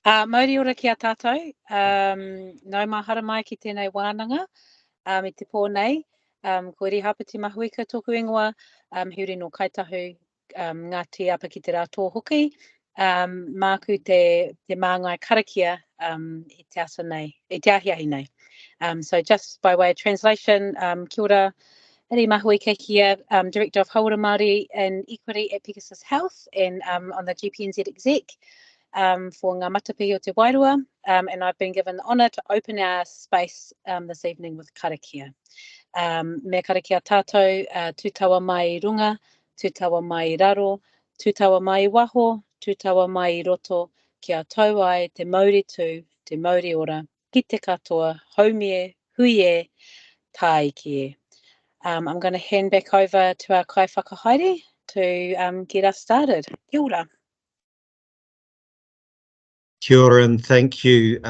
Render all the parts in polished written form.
Mauri ora ki a tātou, nau mahara mai ki tēnei wānanga, i te pō nei, ko ri hapati mahuika tōku ingoa, hiuri no kaitahu, ngā te apa ki te rā tōhoki, māku te māngai karakia, i te asa nei, i te ahiahi nei. So just by way of translation, kia ora, Eri Mahuika here, Director of Hauora Māori and Equity at Pegasus Health, and on the GPNZ exec. For ngā matapihi o te Wairua, and I've been given the honour to open our space this evening with karakia. Me karakia tātou, tūtawa mai I runga, tūtawa mai I raro, tūtawa mai I waho, tūtawa mai I roto, kia tau ai te Māori tū, te Māori ora, ki te katoa, haumie, hui e, tā iki e. I'm going to hand back over to our kai whakahaere to get us started. Kia ora. Kia ora and thank you,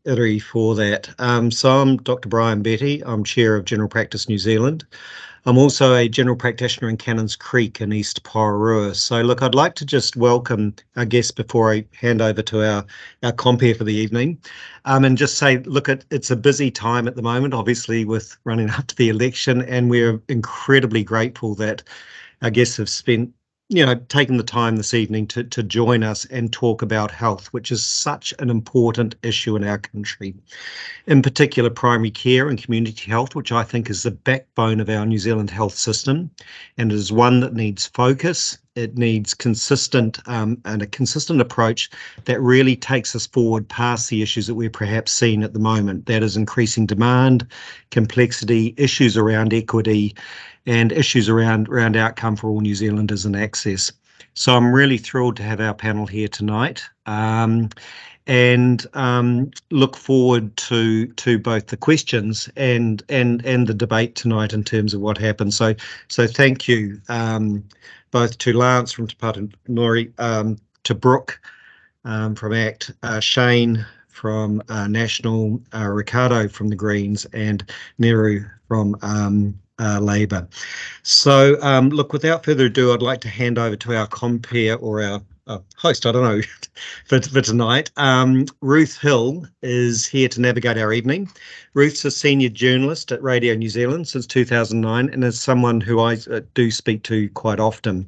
Iri, for that. So I'm Dr. Brian Betty. I'm Chair of General Practice New Zealand. I'm also a General Practitioner in Cannons Creek in East Porirua. So look, I'd like to just welcome our guests before I hand over to our compere for the evening, and just say, look, it's a busy time at the moment, obviously with running up to the election, and we're incredibly grateful that our guests have spent taking the time this evening to join us and talk about health, which is such an important issue in our country. In particular, primary care and community health, which I think is the backbone of our New Zealand health system, and it is one that needs focus. It needs consistent and a consistent approach that really takes us forward past the issues that we're perhaps seeing at the moment. That is increasing demand, complexity, issues around equity, and issues around outcome for all New Zealanders and access. So I'm really thrilled to have our panel here tonight, and look forward to both the questions and the debate tonight in terms of what happened. So thank you both to Lance from Te Pāti Māori, to Brooke from ACT, Shane from National, Ricardo from the Greens, and Neru from Labour. So look, without further ado, I'd like to hand over to our compere or our host, I don't know, for tonight. Ruth Hill is here to navigate our evening. Ruth's a senior journalist at Radio New Zealand since 2009 and is someone who I do speak to quite often.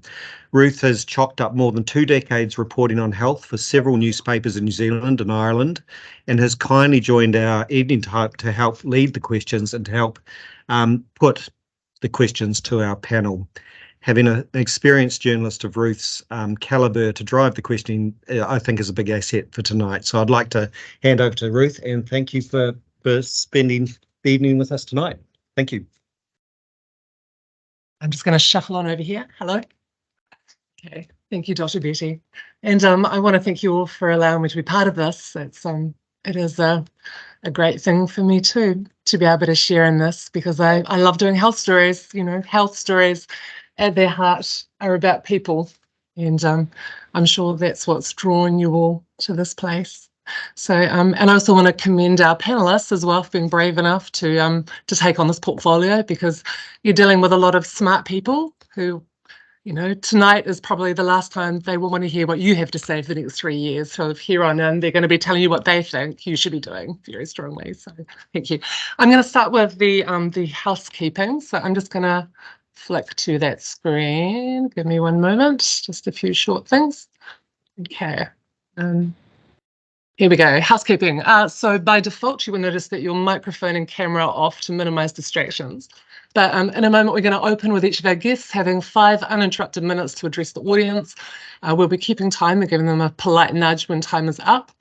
Ruth has chalked up more than 2 decades reporting on health for several newspapers in New Zealand and Ireland, and has kindly joined our evening to help lead the questions and to help put the questions to our panel. Having an experienced journalist of Ruth's calibre to drive the questioning, I think, is a big asset for tonight. So I'd like to hand over to Ruth and thank you for spending the evening with us tonight. Thank you. I'm just going to shuffle on over here. Hello. Okay, thank you, Dr. Betty. And I want to thank you all for allowing me to be part of this. It is a great thing for me too, to be able to share in this, because I love doing health stories. Health stories at their heart are about people, and I'm sure that's what's drawn you all to this place. So and I also want to commend our panelists as well for being brave enough to take on this portfolio, because you're dealing with a lot of smart people who, tonight is probably the last time they will want to hear what you have to say for the next 3 years. So here on in, they're going to be telling you what they think you should be doing very strongly. So thank you. I'm going to start with the housekeeping. So I'm just going to flick to that screen. Give me one moment. Just a few short things. Okay. Here we go. Housekeeping. So by default, you will notice that your microphone and camera are off to minimize distractions. But in a moment, we're going to open with each of our guests having 5 uninterrupted minutes to address the audience. We'll be keeping time and giving them a polite nudge when time is up.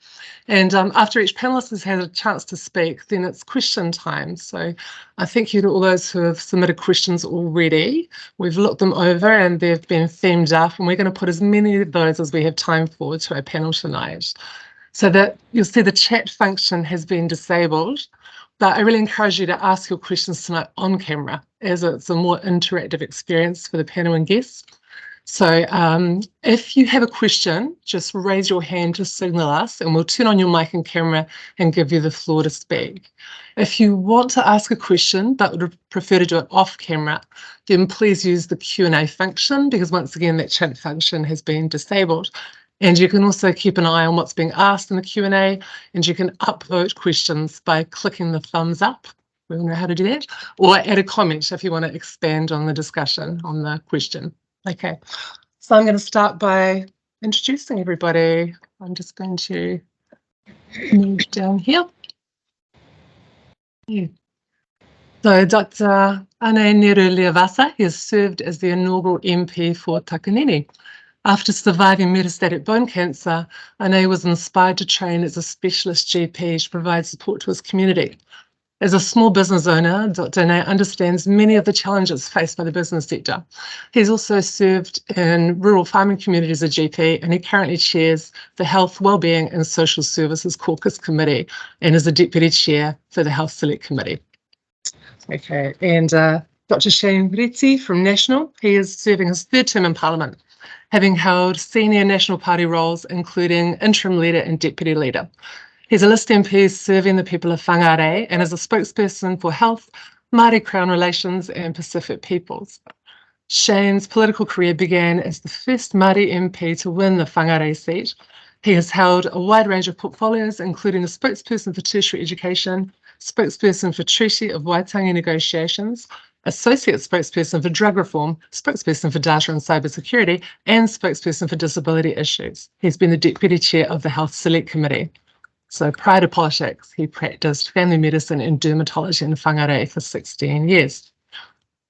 And after each panelist has had a chance to speak, then it's question time. So I thank you to all those who have submitted questions already. We've looked them over and they've been themed up, and we're going to put as many of those as we have time for to our panel tonight. So that you'll see the chat function has been disabled, but I really encourage you to ask your questions tonight on camera, as it's a more interactive experience for the panel and guests. So if you have a question, just raise your hand to signal us and we'll turn on your mic and camera and give you the floor to speak. If you want to ask a question but would prefer to do it off camera, then please use the Q&A function, because once again that chat function has been disabled. And you can also keep an eye on what's being asked in the Q&A, and you can upvote questions by clicking the thumbs up. We all know how to do that. Or add a comment if you want to expand on the discussion on the question. Okay, so I'm going to start by introducing everybody. I'm just going to move down here. Yeah. So Dr. Ane Neru-Leavasa has served as the inaugural MP for Takanini. After surviving metastatic bone cancer, Ane was inspired to train as a specialist GP to provide support to his community. As a small business owner, Dr. Ane understands many of the challenges faced by the business sector. He's also served in rural farming communities as a GP, and he currently chairs the Health, Wellbeing and Social Services Caucus Committee and is the Deputy Chair for the Health Select Committee. Okay, and Dr. Shane Ritzi from National, he is serving his third term in Parliament, having held senior National Party roles, including interim leader and deputy leader. He's a list MP serving the people of Whangarei and is a spokesperson for health, Māori Crown relations and Pacific peoples. Shane's political career began as the first Māori MP to win the Whangarei seat. He has held a wide range of portfolios, including a spokesperson for tertiary education, spokesperson for Treaty of Waitangi negotiations, associate spokesperson for drug reform, spokesperson for data and cybersecurity, and spokesperson for disability issues. He's been the deputy chair of the Health Select Committee. So prior to politics, he practiced family medicine and dermatology in Whangarei for 16 years.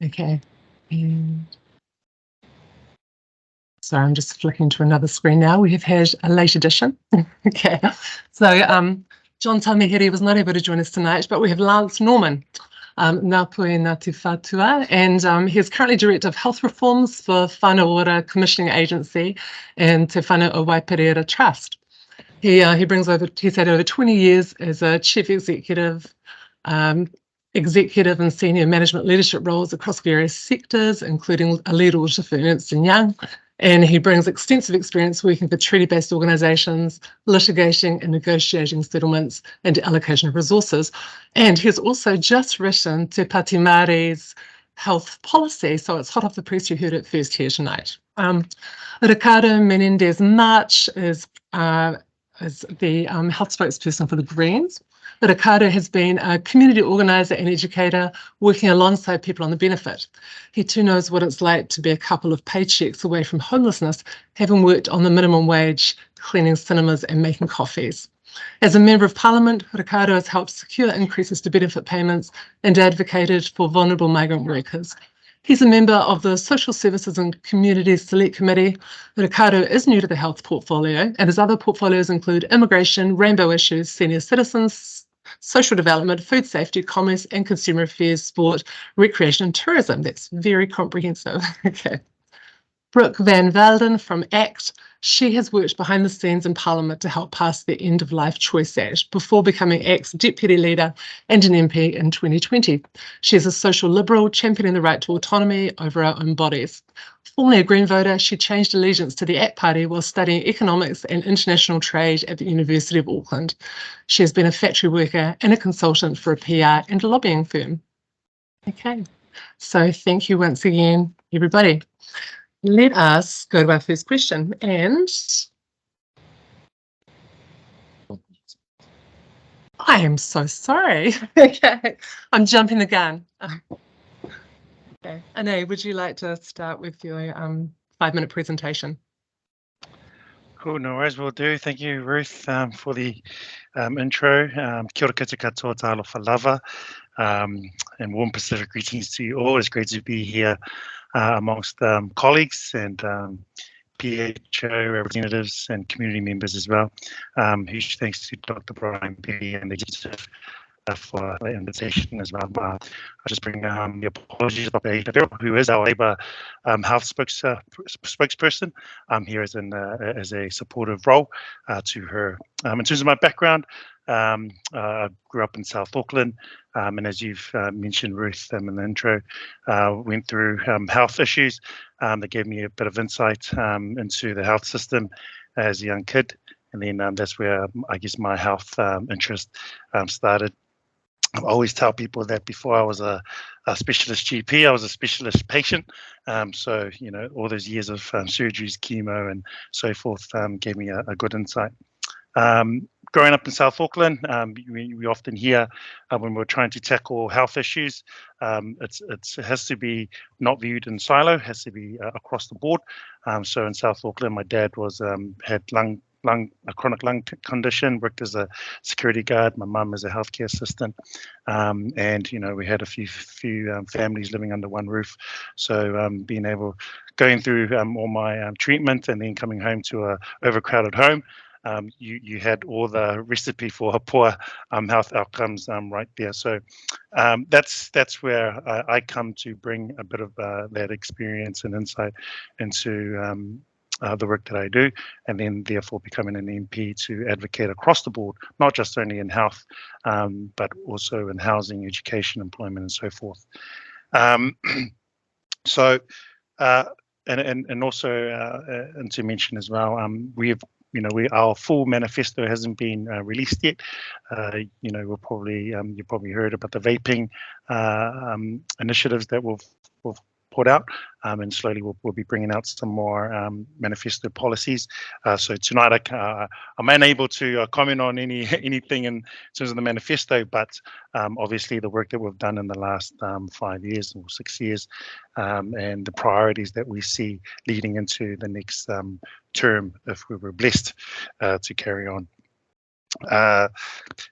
Okay. And sorry, I'm just flicking to another screen now. We have had a late addition. Okay. So John Tamihiri was not able to join us tonight, but we have Lance Norman, Ngāpui Ngāti Whātua, and he is currently Director of Health Reforms for Whānau Ora Commissioning Agency and Te Whānau o Waipereira Trust. He's had over 20 years as a chief executive, executive and senior management leadership roles across various sectors, including a lead auditor for Ernst & Young. And he brings extensive experience working for treaty-based organisations, litigating and negotiating settlements and allocation of resources. And he's also just written Te Pāti Māori's health policy, so it's hot off the press. You heard it first here tonight. Ricardo Menendez-March is the health spokesperson for the Greens. Ricardo has been a community organiser and educator working alongside people on the benefit. He too knows what it's like to be a couple of paychecks away from homelessness, having worked on the minimum wage, cleaning cinemas and making coffees. As a Member of Parliament, Ricardo has helped secure increases to benefit payments and advocated for vulnerable migrant workers. He's a member of the Social Services and Communities Select Committee. Ricardo is new to the health portfolio, and his other portfolios include immigration, rainbow issues, senior citizens, social development, food safety, commerce and consumer affairs, sport, recreation and tourism. That's very comprehensive. Okay. Brooke Van Velden from ACT. She has worked behind the scenes in Parliament to help pass the End of Life Choice Act before becoming ACT's deputy leader and an MP in 2020. She is a social liberal championing the right to autonomy over our own bodies. Formerly a Green voter, she changed allegiance to the ACT Party while studying economics and international trade at the University of Auckland. She has been a factory worker and a consultant for a PR and a lobbying firm. Okay, so thank you once again, everybody. Let us go to our first question, and I am so sorry. Okay, I'm jumping the gun. Okay, Ane, would you like to start with your 5-minute presentation? Cool, no worries, will do. Thank you, Ruth, for the intro. Kia ora koutou katoa, talofa lava, and warm Pacific greetings to you all. It's great to be here amongst colleagues and PHO representatives and community members as well. Huge thanks to Dr. Brian Perry and the executive for the invitation as well. I just bring the apologies about Ada, who is our Labour health spokesperson. I'm here as a supportive role to her. In terms of my background, I grew up in South Auckland, and as you've mentioned, Ruth, in the intro, went through health issues that gave me a bit of insight into the health system as a young kid, and then that's where I guess my health interest started. I always tell people that before I was a specialist GP, I was a specialist patient. So, you know, all those years of surgeries, chemo and so forth gave me a good insight. Growing up in South Auckland, we often hear when we're trying to tackle health issues, it has to be not viewed in silo, it has to be across the board. So in South Auckland, my dad had a chronic lung condition, worked as a security guard. My mum is a healthcare assistant, and you know, we had a few families living under one roof. So going through all my treatment and then coming home to a overcrowded home. You had all the recipe for poor health outcomes right there. So that's where I come to bring a bit of that experience and insight into the work that I do, and then therefore becoming an MP to advocate across the board, not just only in health, but also in housing, education, employment, and so forth. So, and also, and to mention as well, our full manifesto hasn't been released yet. You know, you probably heard about the vaping initiatives that we've put out, and slowly we'll be bringing out some more manifesto policies. So tonight I'm unable to comment on anything in terms of the manifesto, but obviously the work that we've done in the last 5 years or 6 years, and the priorities that we see leading into the next term, if we were blessed to carry on.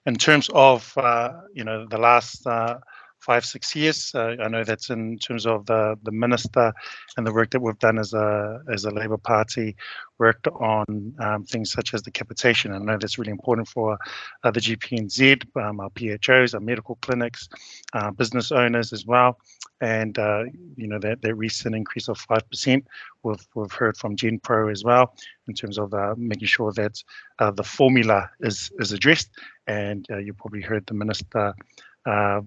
In terms of the last 5-6 years, I know that's in terms of the minister and the work that we've done as a Labour Party, worked on things such as the capitation. I know that's really important for the GPNZ, our PHOs, our medical clinics, business owners as well. And that recent increase of 5%, we've heard from GenPro as well in terms of making sure that the formula is addressed. And you probably heard the minister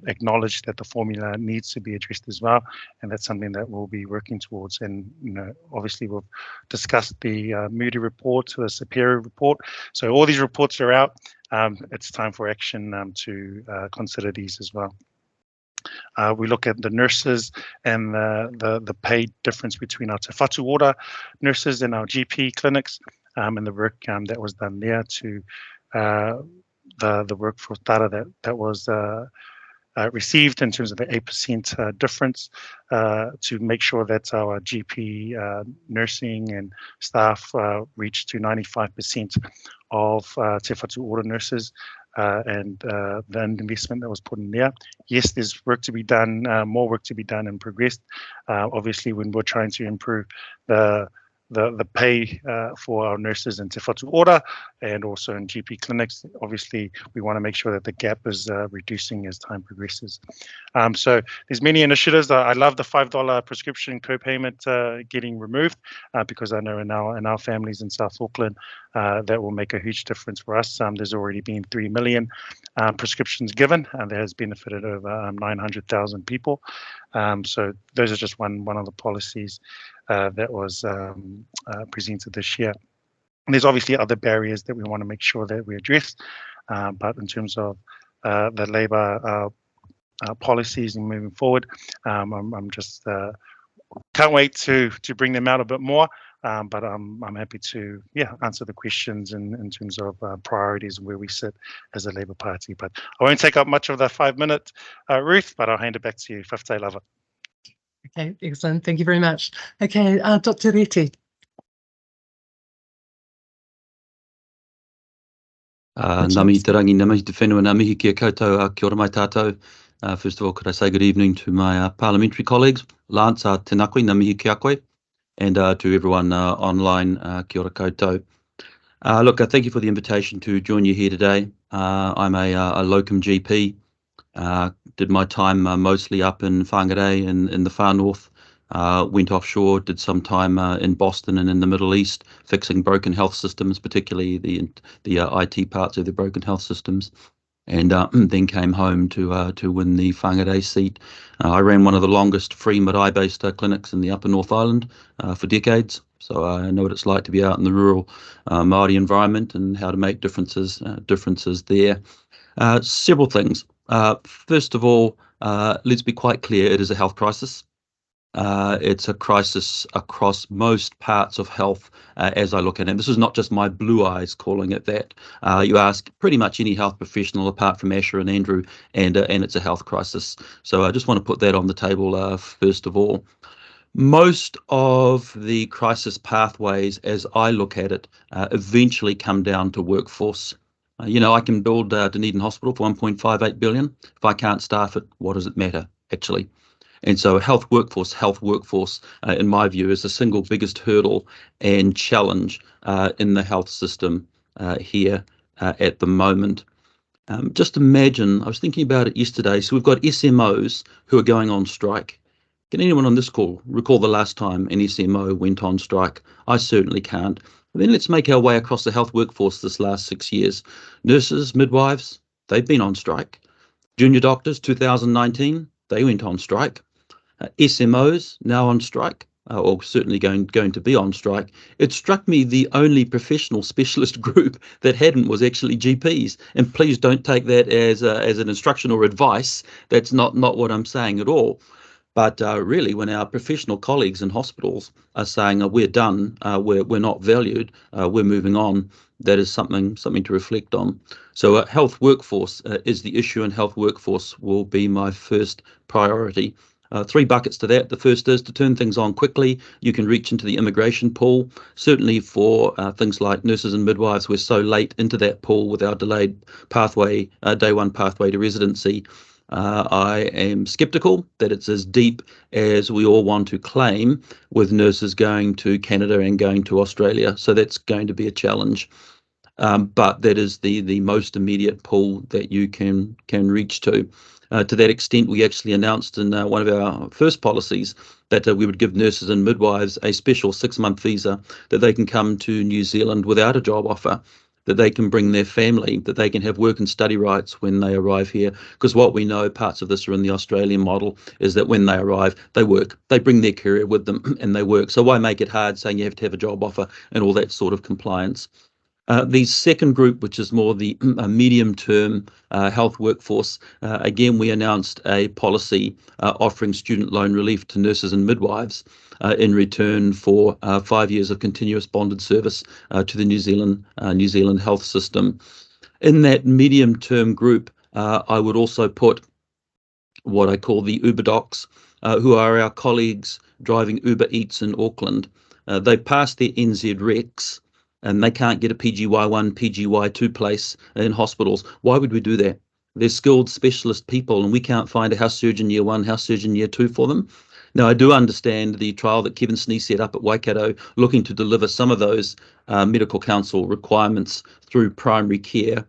acknowledge that the formula needs to be addressed as well, and that's something that we'll be working towards. And obviously we've discussed the Moody report, the Superior report. So all these reports are out. It's time for action to consider these as well. We look at the nurses and the pay difference between our Te Whatu Ora nurses and our GP clinics, and the work that was done there to the workforce data that was received in terms of the 8% difference, to make sure that our GP nursing and staff reach to 95% of Te Whatu Ora nurses, and the investment that was put in there. Yes, there's work to be done, more work to be done and progressed. Obviously, when we're trying to improve the pay for our nurses in Te Whatu Ora and also in GP clinics, obviously we want to make sure that the gap is reducing as time progresses. So there's many initiatives. I love the $5 prescription co-payment getting removed, because I know in our families in South Auckland that will make a huge difference for us. There's already been 3 million prescriptions given, and that has benefited over 900,000 people. So those are just one of the policies that was presented this year. And there's obviously other barriers that we want to make sure that we address, but in terms of the Labour policies and moving forward, I'm just can't wait to bring them out a bit more. But I'm happy to answer the questions in terms of priorities and where we sit as a Labour Party. But I won't take up much of the 5 minute, Ruth, but I'll hand it back to you. Whaftai lava. Okay, excellent. Thank you very much. Okay, Dr. Reti. Ngā mihi te rangi, ngā mihi te whenua, ngā mihi kia koutou, kia ora mai tātou. First of all, could I say good evening to my parliamentary colleagues, Lance, te nakui, ngā mihi kia koe, and to everyone online, kia ora koutou. Look, thank you for the invitation to join you here today. I'm a locum GP. Did my time mostly up in Whangarei in the far north. Went offshore, did some time in Boston and in the Middle East, fixing broken health systems, particularly the IT parts of the broken health systems, and then came home to win the Whangarei seat. I ran one of the longest free marae-based clinics in the Upper North Island for decades, so I know what it's like to be out in the rural Māori environment and how to make differences there. Several things. First of all, let's be quite clear, it is a health crisis. It's a crisis across most parts of health as I look at it. This is not just my blue eyes calling it that. You ask pretty much any health professional apart from Asher and Andrew, and it's a health crisis. So I just want to put that on the table first of all. Most of the crisis pathways, as I look at it, eventually come down to workforce. I can build Dunedin Hospital for 1.58 billion. If I can't staff it, what does it matter, actually? And so health workforce, in my view, is the single biggest hurdle and challenge in the health system here at the moment. Just imagine, I was thinking about it yesterday, so we've got SMOs who are going on strike. Can anyone on this call recall the last time an SMO went on strike? I certainly can't. And then let's make our way across the health workforce this last 6 years. Nurses, midwives, they've been on strike. Junior doctors, 2019, they went on strike. SMOs now on strike, or certainly going to be on strike. It struck me the only professional specialist group that hadn't was actually GPs. And please don't take that as an instruction or advice. That's not what I'm saying at all. But really, when our professional colleagues in hospitals are saying we're done, we're not valued, we're moving on, that is something to reflect on. So health workforce is the issue, and health workforce will be my first priority. 3 buckets to that. The first is to turn things on quickly. You can reach into the immigration pool. Certainly for things like nurses and midwives, we're so late into that pool with our delayed pathway, day one pathway to residency. I am sceptical that it's as deep as we all want to claim, with nurses going to Canada and going to Australia. So that's going to be a challenge. But that is the most immediate pool that you can reach to. To that extent, we actually announced in one of our first policies that we would give nurses and midwives a special 6-month visa, that they can come to New Zealand without a job offer, that they can bring their family, that they can have work and study rights when they arrive here. Because what we know, parts of this are in the Australian model, is that when they arrive, they work, they bring their career with them and they work. So why make it hard saying you have to have a job offer and all that sort of compliance? The second group, which is more the medium-term health workforce, again, we announced a policy offering student loan relief to nurses and midwives in return for 5 years of continuous bonded service to the New Zealand health system. In that medium-term group, I would also put what I call the Uber docs, who are our colleagues driving Uber Eats in Auckland. They passed their NZ recs, and they can't get a PGY1, PGY2 place in hospitals. Why would we do that? They're skilled specialist people, and we can't find a house surgeon year 1, house surgeon year 2 for them. Now, I do understand the trial that Kevin Snee set up at Waikato, looking to deliver some of those medical council requirements through primary care.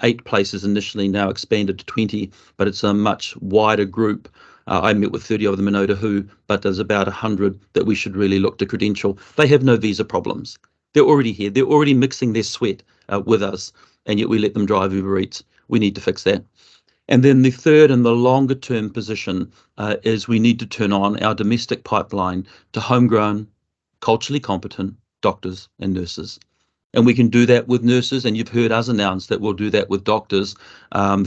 8 places initially, now expanded to 20, but it's a much wider group. I met with 30 of them in Otahu, but there's about 100 that we should really look to credential. They have no visa problems. They're already here. They're already mixing their sweat with us, and yet we let them drive Uber Eats. We need to fix that. And then the third and the longer term position is we need to turn on our domestic pipeline to homegrown, culturally competent doctors and nurses. And we can do that with nurses, and you've heard us announce that we'll do that with doctors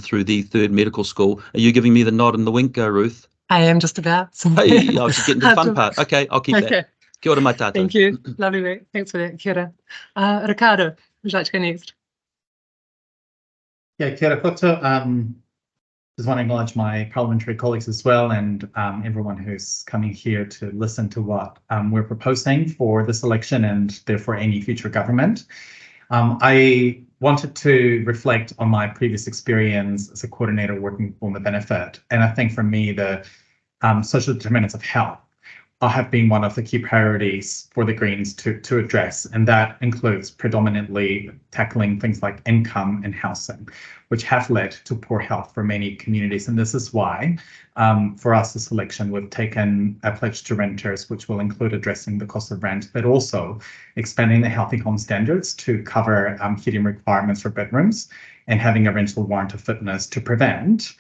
through the 3rd medical school. Are you giving me the nod and the wink, Ruth? I am just about. Hey, I was just getting to the fun part. Okay, I'll keep that. Kia ora mai tātou. Thank you. Lovely work. Thanks for that. Kia ora. Ricardo, would you like to go next? Yeah, kia ora koutou. Just want to acknowledge my parliamentary colleagues as well, and everyone who's coming here to listen to what we're proposing for this election and therefore any future government. I wanted to reflect on my previous experience as a coordinator working for the benefit, and I think for me the social determinants of health have been one of the key priorities for the Greens to address, and that includes predominantly tackling things like income and housing, which have led to poor health for many communities. And this is why, for us this election, we've taken a pledge to renters, which will include addressing the cost of rent, but also expanding the healthy home standards to cover heating requirements for bedrooms, and having a rental warrant of fitness to prevent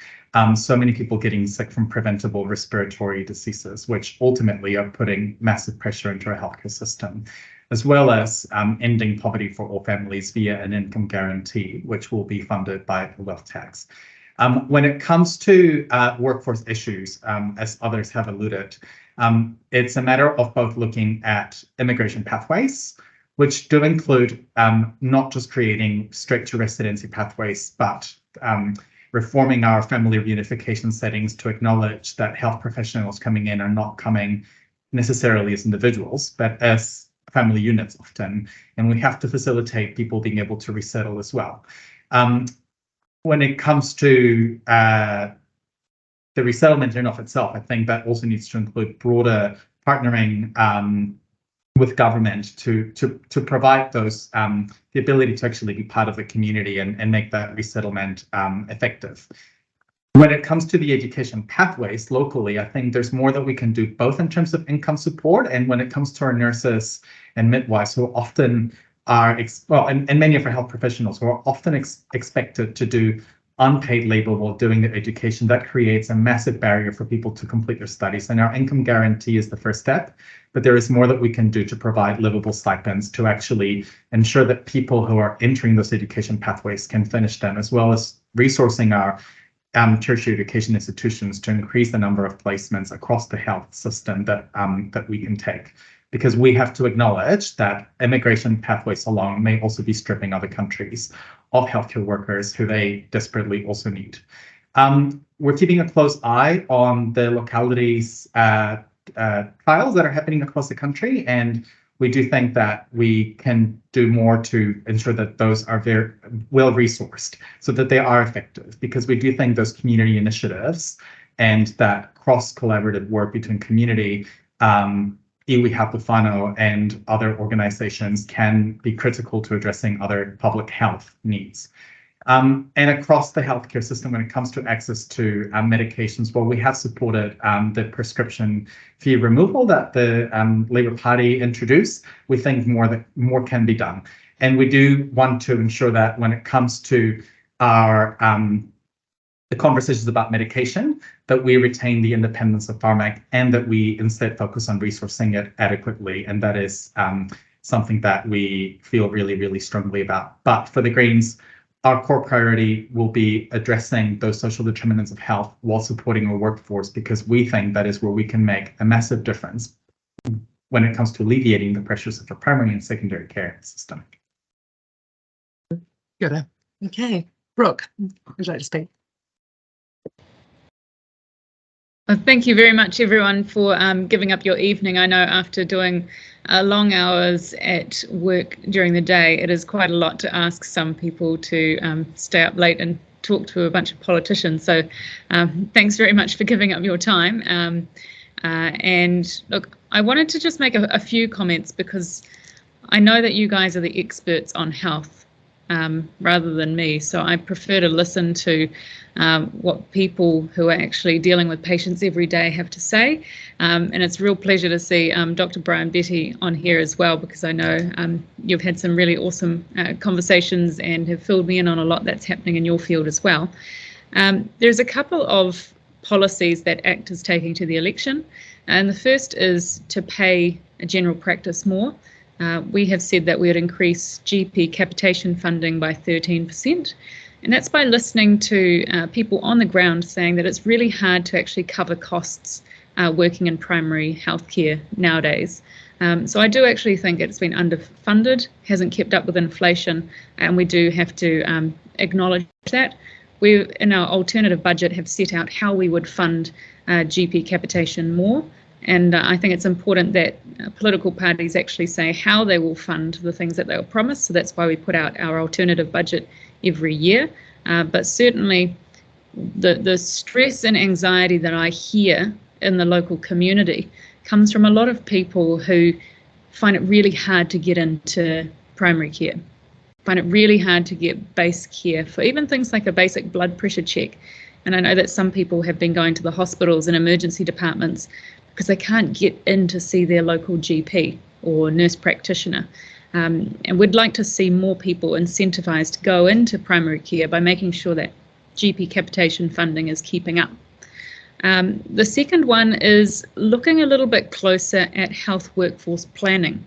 so many people getting sick from preventable respiratory diseases, which ultimately are putting massive pressure into our healthcare system, as well as ending poverty for all families via an income guarantee, which will be funded by the wealth tax. When it comes to workforce issues, as others have alluded, it's a matter of both looking at immigration pathways, which do include not just creating straight to residency pathways, but reforming our family reunification settings to acknowledge that health professionals coming in are not coming necessarily as individuals, but as family units often, and we have to facilitate people being able to resettle as well. When it comes to the resettlement in and of itself, I think that also needs to include broader partnering with government to provide those the ability to actually be part of the community and make that resettlement effective. When it comes to the education pathways locally, I think there's more that we can do both in terms of income support, and when it comes to our nurses and midwives who often are, and many of our health professionals who are often expected to do unpaid labor while doing their education, that creates a massive barrier for people to complete their studies. And our income guarantee is the first step, but there is more that we can do to provide livable stipends to actually ensure that people who are entering those education pathways can finish them, as well as resourcing our tertiary education institutions to increase the number of placements across the health system that we can take, because we have to acknowledge that immigration pathways alone may also be stripping other countries of healthcare workers who they desperately also need. We're keeping a close eye on the localities trials that are happening across the country, and we do think that we can do more to ensure that those are very well resourced so that they are effective, because we do think those community initiatives and that cross-collaborative work between community, iwi hapawhānau and other organizations can be critical to addressing other public health needs. And across the healthcare system, when it comes to access to medications, well, we have supported the prescription fee removal that the Labour Party introduced. We think more can be done, and we do want to ensure that when it comes to our the conversations about medication, that we retain the independence of Pharmac and that we instead focus on resourcing it adequately, and that is something that we feel really, really strongly about. But for the Greens, our core priority will be addressing those social determinants of health while supporting our workforce, because we think that is where we can make a massive difference when it comes to alleviating the pressures of our primary and secondary care system. Good. Okay, Brooke, would you like to speak? Thank you very much, everyone, for giving up your evening. I know after doing long hours at work during the day, it is quite a lot to ask some people to stay up late and talk to a bunch of politicians. So thanks very much for giving up your time. And look, I wanted to just make a few comments, because I know that you guys are the experts on health rather than me. So I prefer to listen to what people who are actually dealing with patients every day have to say. And it's a real pleasure to see Dr. Brian Betty on here as well, because I know you've had some really awesome conversations and have filled me in on a lot that's happening in your field as well. There's a couple of policies that ACT is taking to the election, and the first is to pay a general practice more. We have said that we would increase GP capitation funding by 13%. And that's by listening to people on the ground saying that it's really hard to actually cover costs working in primary healthcare nowadays. So I do actually think it's been underfunded, hasn't kept up with inflation, and we do have to acknowledge that. We, in our alternative budget, have set out how we would fund GP capitation more. And I think it's important that political parties actually say how they will fund the things that they will promise. So that's why we put out our alternative budget every year. But certainly the stress and anxiety that I hear in the local community comes from a lot of people who find it really hard to get into primary care, find it really hard to get base care for even things like a basic blood pressure check. And I know that some people have been going to the hospitals and emergency departments because they can't get in to see their local GP or nurse practitioner. And we'd like to see more people incentivised to go into primary care by making sure that GP capitation funding is keeping up. The second one is looking a little bit closer at health workforce planning.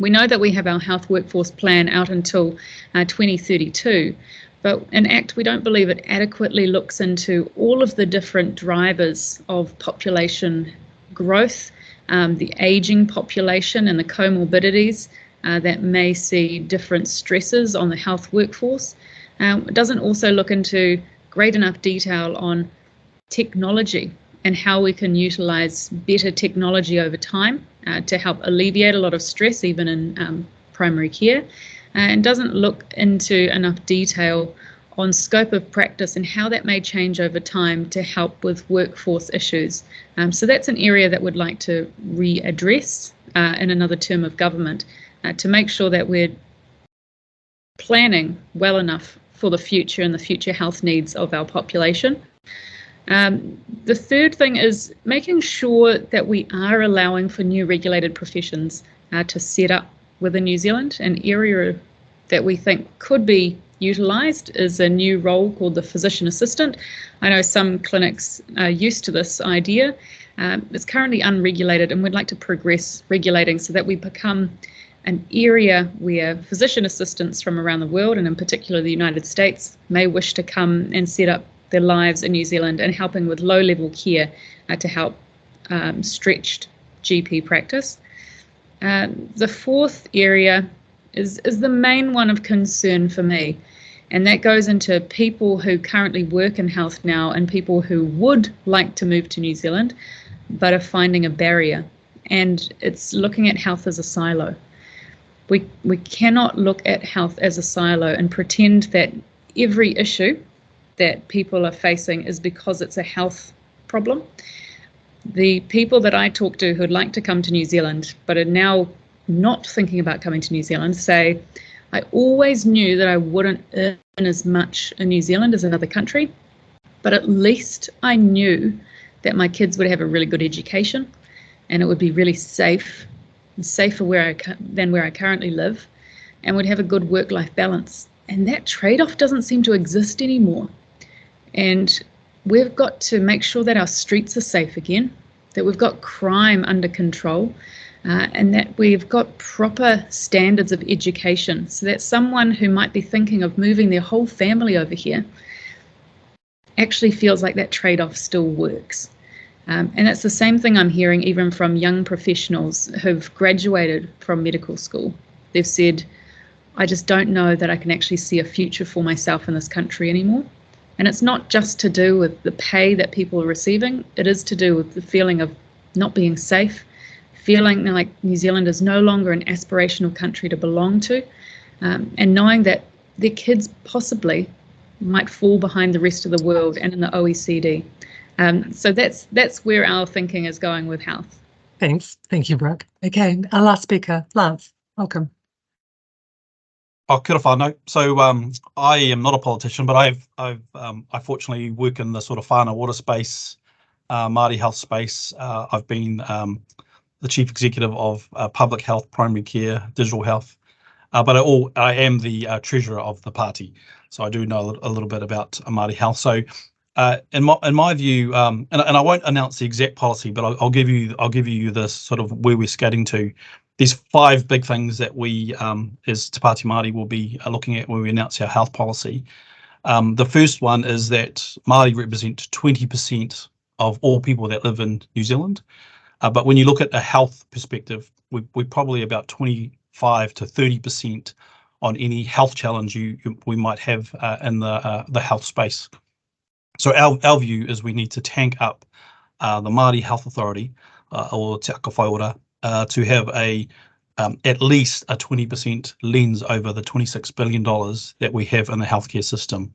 We know that we have our health workforce plan out until 2032, but in ACT we don't believe it adequately looks into all of the different drivers of population growth, the ageing population and the comorbidities that may see different stresses on the health workforce. It doesn't also look into great enough detail on technology and how we can utilize better technology over time to help alleviate a lot of stress even in primary care, and doesn't look into enough detail on scope of practice and how that may change over time to help with workforce issues. So that's an area that we'd like to readdress in another term of government to make sure that we're planning well enough for the future and the future health needs of our population. The third thing is making sure that we are allowing for new regulated professions to set up within New Zealand. An area that we think could be utilised is a new role called the physician assistant. I know some clinics are used to this idea. It's currently unregulated, and we'd like to progress regulating so that we become an area where physician assistants from around the world, and in particular the United States, may wish to come and set up their lives in New Zealand and helping with low-level care to help stretched GP practice. The fourth area is the main one of concern for me, and that goes into people who currently work in health now and people who would like to move to New Zealand but are finding a barrier, and it's looking at health as a silo. We cannot look at health as a silo and pretend that every issue that people are facing is because it's a health problem. The people that I talk to who'd like to come to New Zealand but are now not thinking about coming to New Zealand say, I always knew that I wouldn't earn as much in New Zealand as another country, but at least I knew that my kids would have a really good education and it would be really safe, safer than where I currently live, and would have a good work-life balance. And that trade-off doesn't seem to exist anymore. And we've got to make sure that our streets are safe again, that we've got crime under control, and that we've got proper standards of education so that someone who might be thinking of moving their whole family over here actually feels like that trade-off still works. And that's the same thing I'm hearing even from young professionals who've graduated from medical school. They've said, I just don't know that I can actually see a future for myself in this country anymore. And it's not just to do with the pay that people are receiving, it is to do with the feeling of not being safe, feeling like New Zealand is no longer an aspirational country to belong to, and knowing that their kids possibly might fall behind the rest of the world and in the OECD. So that's where our thinking is going with health. Thanks. Thank you, Brooke. Okay, our last speaker, Lance, welcome. Kia ora whānau. So I am not a politician, but I fortunately work in the sort of whānau water space, Māori health space. I've been the chief executive of public health, primary care, digital health, but I am the treasurer of the Pāti. So I do know a little bit about Māori health. So in my view, and I won't announce the exact policy, but I'll give you the sort of where we're skating to. There's 5 big things that we, as Te Pāti Māori, will be looking at when we announce our health policy. The first one is that Māori represent 20% of all people that live in New Zealand. But when you look at a health perspective, we're probably about 25 to 30% on any health challenge we might have in the health space. So our view is we need to tank up the Māori Health Authority, or Te Aka Whaiora, to have at least a 20% lens over the $26 billion that we have in the healthcare system,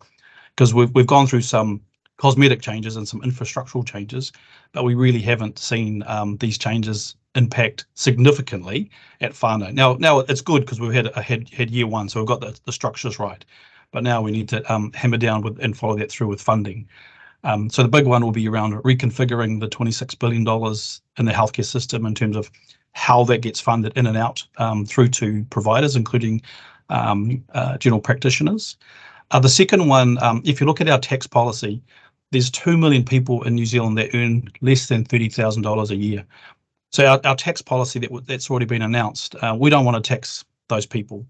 because we've gone through some cosmetic changes and some infrastructural changes, but we really haven't seen these changes impact significantly at whānau. Now it's good because we've had year one, so we've got the structures right, but now we need to hammer down with and follow that through with funding. So the big one will be around reconfiguring the $26 billion in the healthcare system in terms of how that gets funded in and out through to providers, including general practitioners. The second one, if you look at our tax policy, there's 2 million people in New Zealand that earn less than $30,000 a year. So our tax policy that's already been announced, we don't want to tax those people.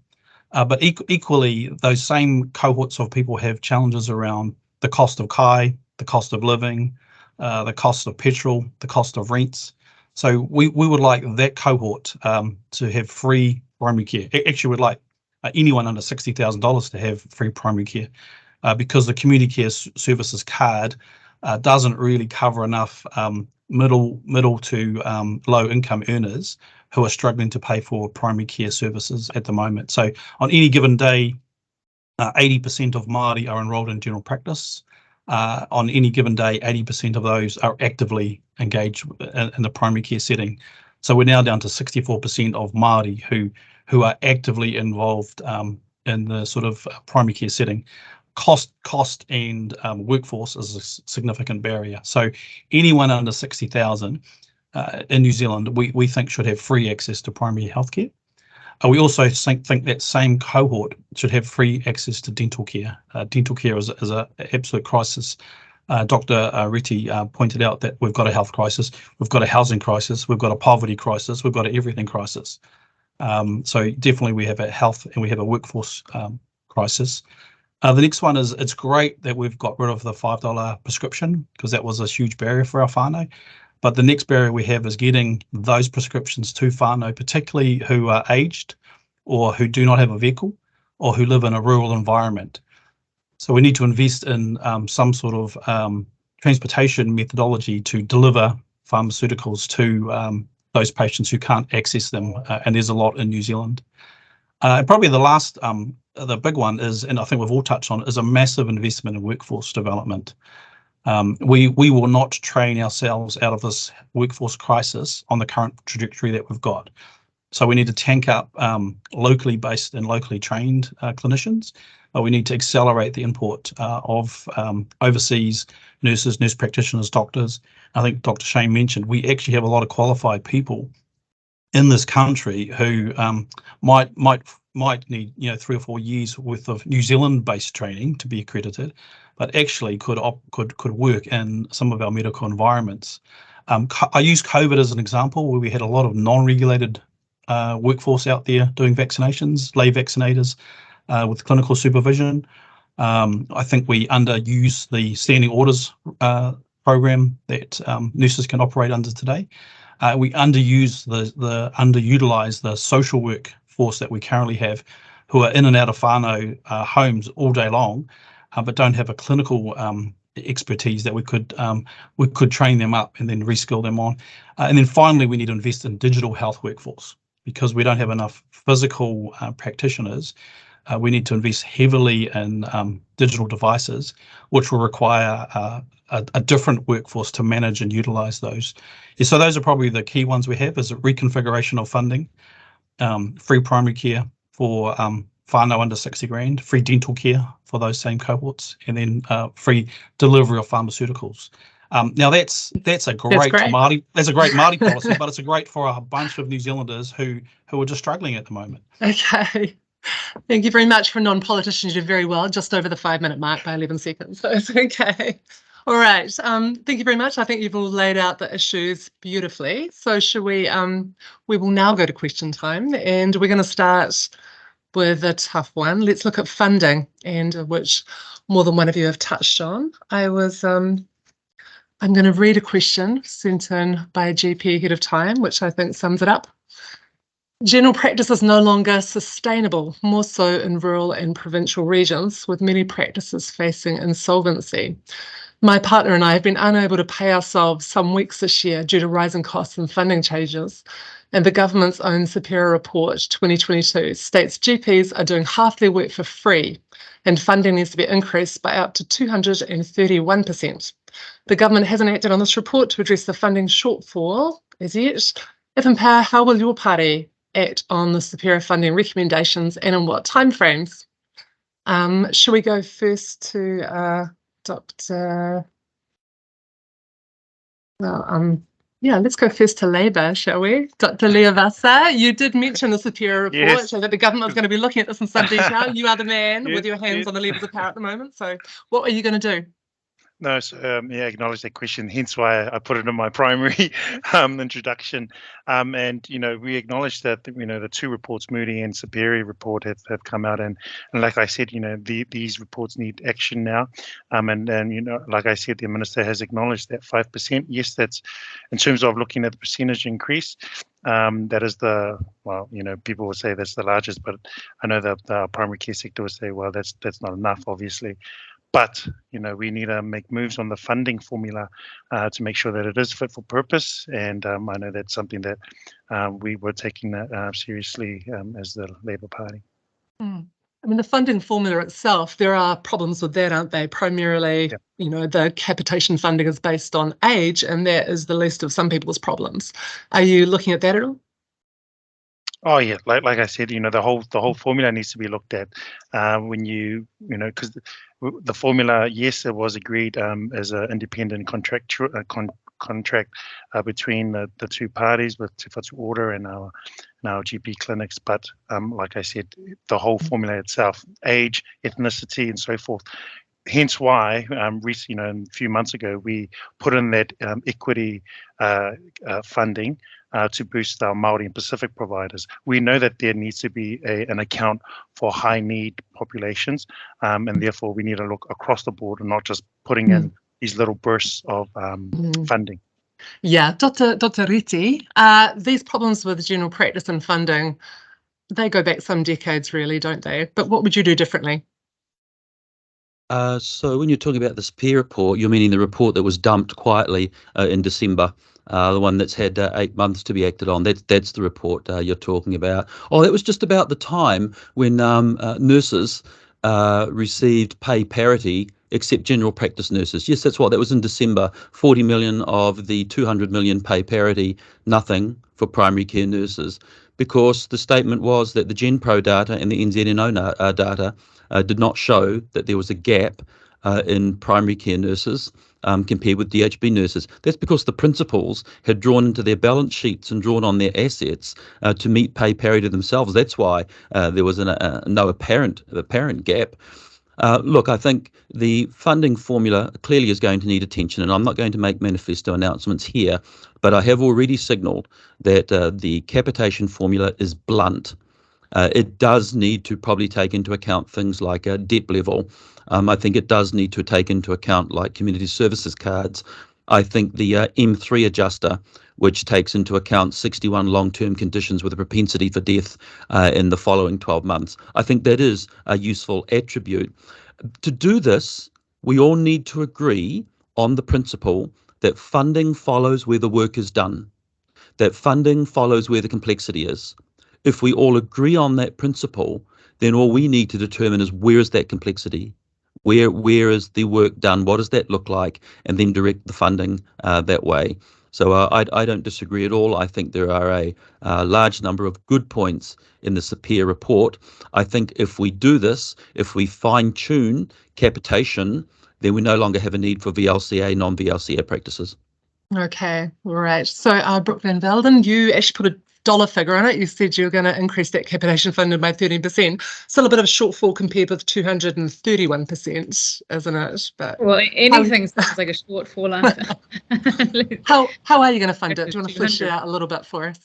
But equally, those same cohorts of people have challenges around the cost of kai, the cost of living, the cost of petrol, the cost of rents. So we would like that cohort to have free primary care. Actually, we'd like anyone under $60,000 to have free primary care because the community care services card doesn't really cover enough middle to low income earners who are struggling to pay for primary care services at the moment. So on any given day, 80% of Māori are enrolled in general practice. On any given day, 80% of those are actively engaged in the primary care setting. So we're now down to 64% of Māori who are actively involved in the sort of primary care setting. Cost and workforce is a significant barrier. So anyone under 60,000 in New Zealand, we think should have free access to primary healthcare. We also think that same cohort should have free access to dental care. Dental care is an absolute crisis. Dr. Reti pointed out that we've got a health crisis, we've got a housing crisis, we've got a poverty crisis, we've got an everything crisis. So definitely we have a health and we have a workforce crisis. The next one is it's great that we've got rid of the $5 prescription because that was a huge barrier for our whānau. But the next barrier we have is getting those prescriptions to whānau, particularly who are aged or who do not have a vehicle or who live in a rural environment. So we need to invest in some sort of transportation methodology to deliver pharmaceuticals to those patients who can't access them. And there's a lot in New Zealand. Probably the last, the big one is, and I think we've all touched on, is a massive investment in workforce development. We will not train ourselves out of this workforce crisis on the current trajectory that we've got. So we need to tank up locally based and locally trained clinicians. We need to accelerate the import of overseas nurses, nurse practitioners, doctors. I think Dr. Shane mentioned we actually have a lot of qualified people in this country who might need 3 or 4 years worth of New Zealand-based training to be accredited, but actually could work in some of our medical environments. I use COVID as an example where we had a lot of non-regulated workforce out there doing vaccinations, lay vaccinators with clinical supervision. I think we underuse the standing orders program that nurses can operate under today. We underutilize the social work force that we currently have, who are in and out of whānau homes all day long, but don't have a clinical expertise that we could train them up and then reskill them on. And then finally, we need to invest in digital health workforce because we don't have enough physical practitioners. We need to invest heavily in digital devices, which will require a different workforce to manage and utilize those. So those are probably the key ones we have: is a reconfiguration of funding, free primary care for whānau under 60 grand, free dental care for those same cohorts, and then free delivery of pharmaceuticals. Now that's a great Māori policy, but it's a great for a bunch of New Zealanders who are just struggling at the moment. Okay. Thank you very much. For non-politicians, you did very well, just over the 5-minute mark by 11 seconds. So it's okay. All right. Thank you very much. I think you've all laid out the issues beautifully. So should we will now go to question time, and we're going to start with a tough one. Let's look at funding, and which more than one of you have touched on. I'm going to read a question sent in by a GP ahead of time, which I think sums it up. General practice is no longer sustainable, more so in rural and provincial regions, with many practices facing insolvency. My partner and I have been unable to pay ourselves some weeks this year due to rising costs and funding changes. And the government's own Superior Report 2022 states GPs are doing half their work for free, and funding needs to be increased by up to 231%. The government hasn't acted on this report to address the funding shortfall as yet. If in power, how will your party act on the superior funding recommendations, and in what timeframes? Shall we go first to Dr. Let's go first to Labour, shall we? Dr. Leavasa, you did mention the Superior Report, yes, so that the government was going to be looking at this in some detail. You are the man with your hands on the levers of power at the moment. So what are you going to do? No, so yeah, acknowledge that question. Hence why I put it in my primary introduction. And we acknowledge that the two reports, Moody and Superior report, have come out, and like I said, these reports need action now. And like I said, the minister has acknowledged that 5%. Yes, that's in terms of looking at the percentage increase. That is people would say that's the largest, but I know that the primary care sector would say, well, that's not enough, obviously. But we need to make moves on the funding formula to make sure that it is fit for purpose. And I know that's something that we were taking that seriously as the Labour Party. I mean, the funding formula itself, there are problems with that, aren't they? Primarily, the capitation funding is based on age, and that is the least of some people's problems. Are you looking at that at all? Oh yeah, like I said, the whole formula needs to be looked at when because the formula, yes, it was agreed as an independent contract between the two parties with Te Whatu Order and our GP clinics. But like I said, the whole formula itself, age, ethnicity, and so forth. Hence why, recently, a few months ago, we put in that equity funding to boost our Māori and Pacific providers. We know that there needs to be an account for high need populations, and therefore we need to look across the board and not just putting in these little bursts of funding. Yeah, Dr. Riti, these problems with general practice and funding, they go back some decades really, don't they? But what would you do differently? So when you're talking about this peer report, you're meaning the report that was dumped quietly in December, the one that's had 8 months to be acted on. That's the report you're talking about. Oh, that was just about the time when nurses received pay parity, except general practice nurses. Yes, that's what. That was in December. 40 million of the 200 million pay parity, nothing for primary care nurses, because the statement was that the GenPro data and the NZNO data did not show that there was a gap in primary care nurses compared with DHB nurses. That's because the principals had drawn into their balance sheets and drawn on their assets to meet pay parity themselves. That's why there was no apparent gap. Look, I think the funding formula clearly is going to need attention, and I'm not going to make manifesto announcements here, but I have already signalled that the capitation formula is blunt. It does need to probably take into account things like debt level. I think it does need to take into account like community services cards. I think the M3 adjuster, which takes into account 61 long-term conditions with a propensity for death in the following 12 months, I think that is a useful attribute. To do this, we all need to agree on the principle that funding follows where the work is done, that funding follows where the complexity is. If we all agree on that principle, then all we need to determine is where is that complexity? Where is the work done? What does that look like? And then direct the funding that way. So I don't disagree at all. I think there are a large number of good points in the Superior report. I think if we do this, if we fine-tune capitation, then we no longer have a need for VLCA, non-VLCA practices. Okay, right. So Brooke Van Velden, you actually put a dollar figure on it. You said you were going to increase that capitation funding by 13%. Still a bit of a shortfall compared with 231%, isn't it? But well, anything sounds like a shortfall after. How are you going to fund it? Do you want to flesh it out a little bit for us?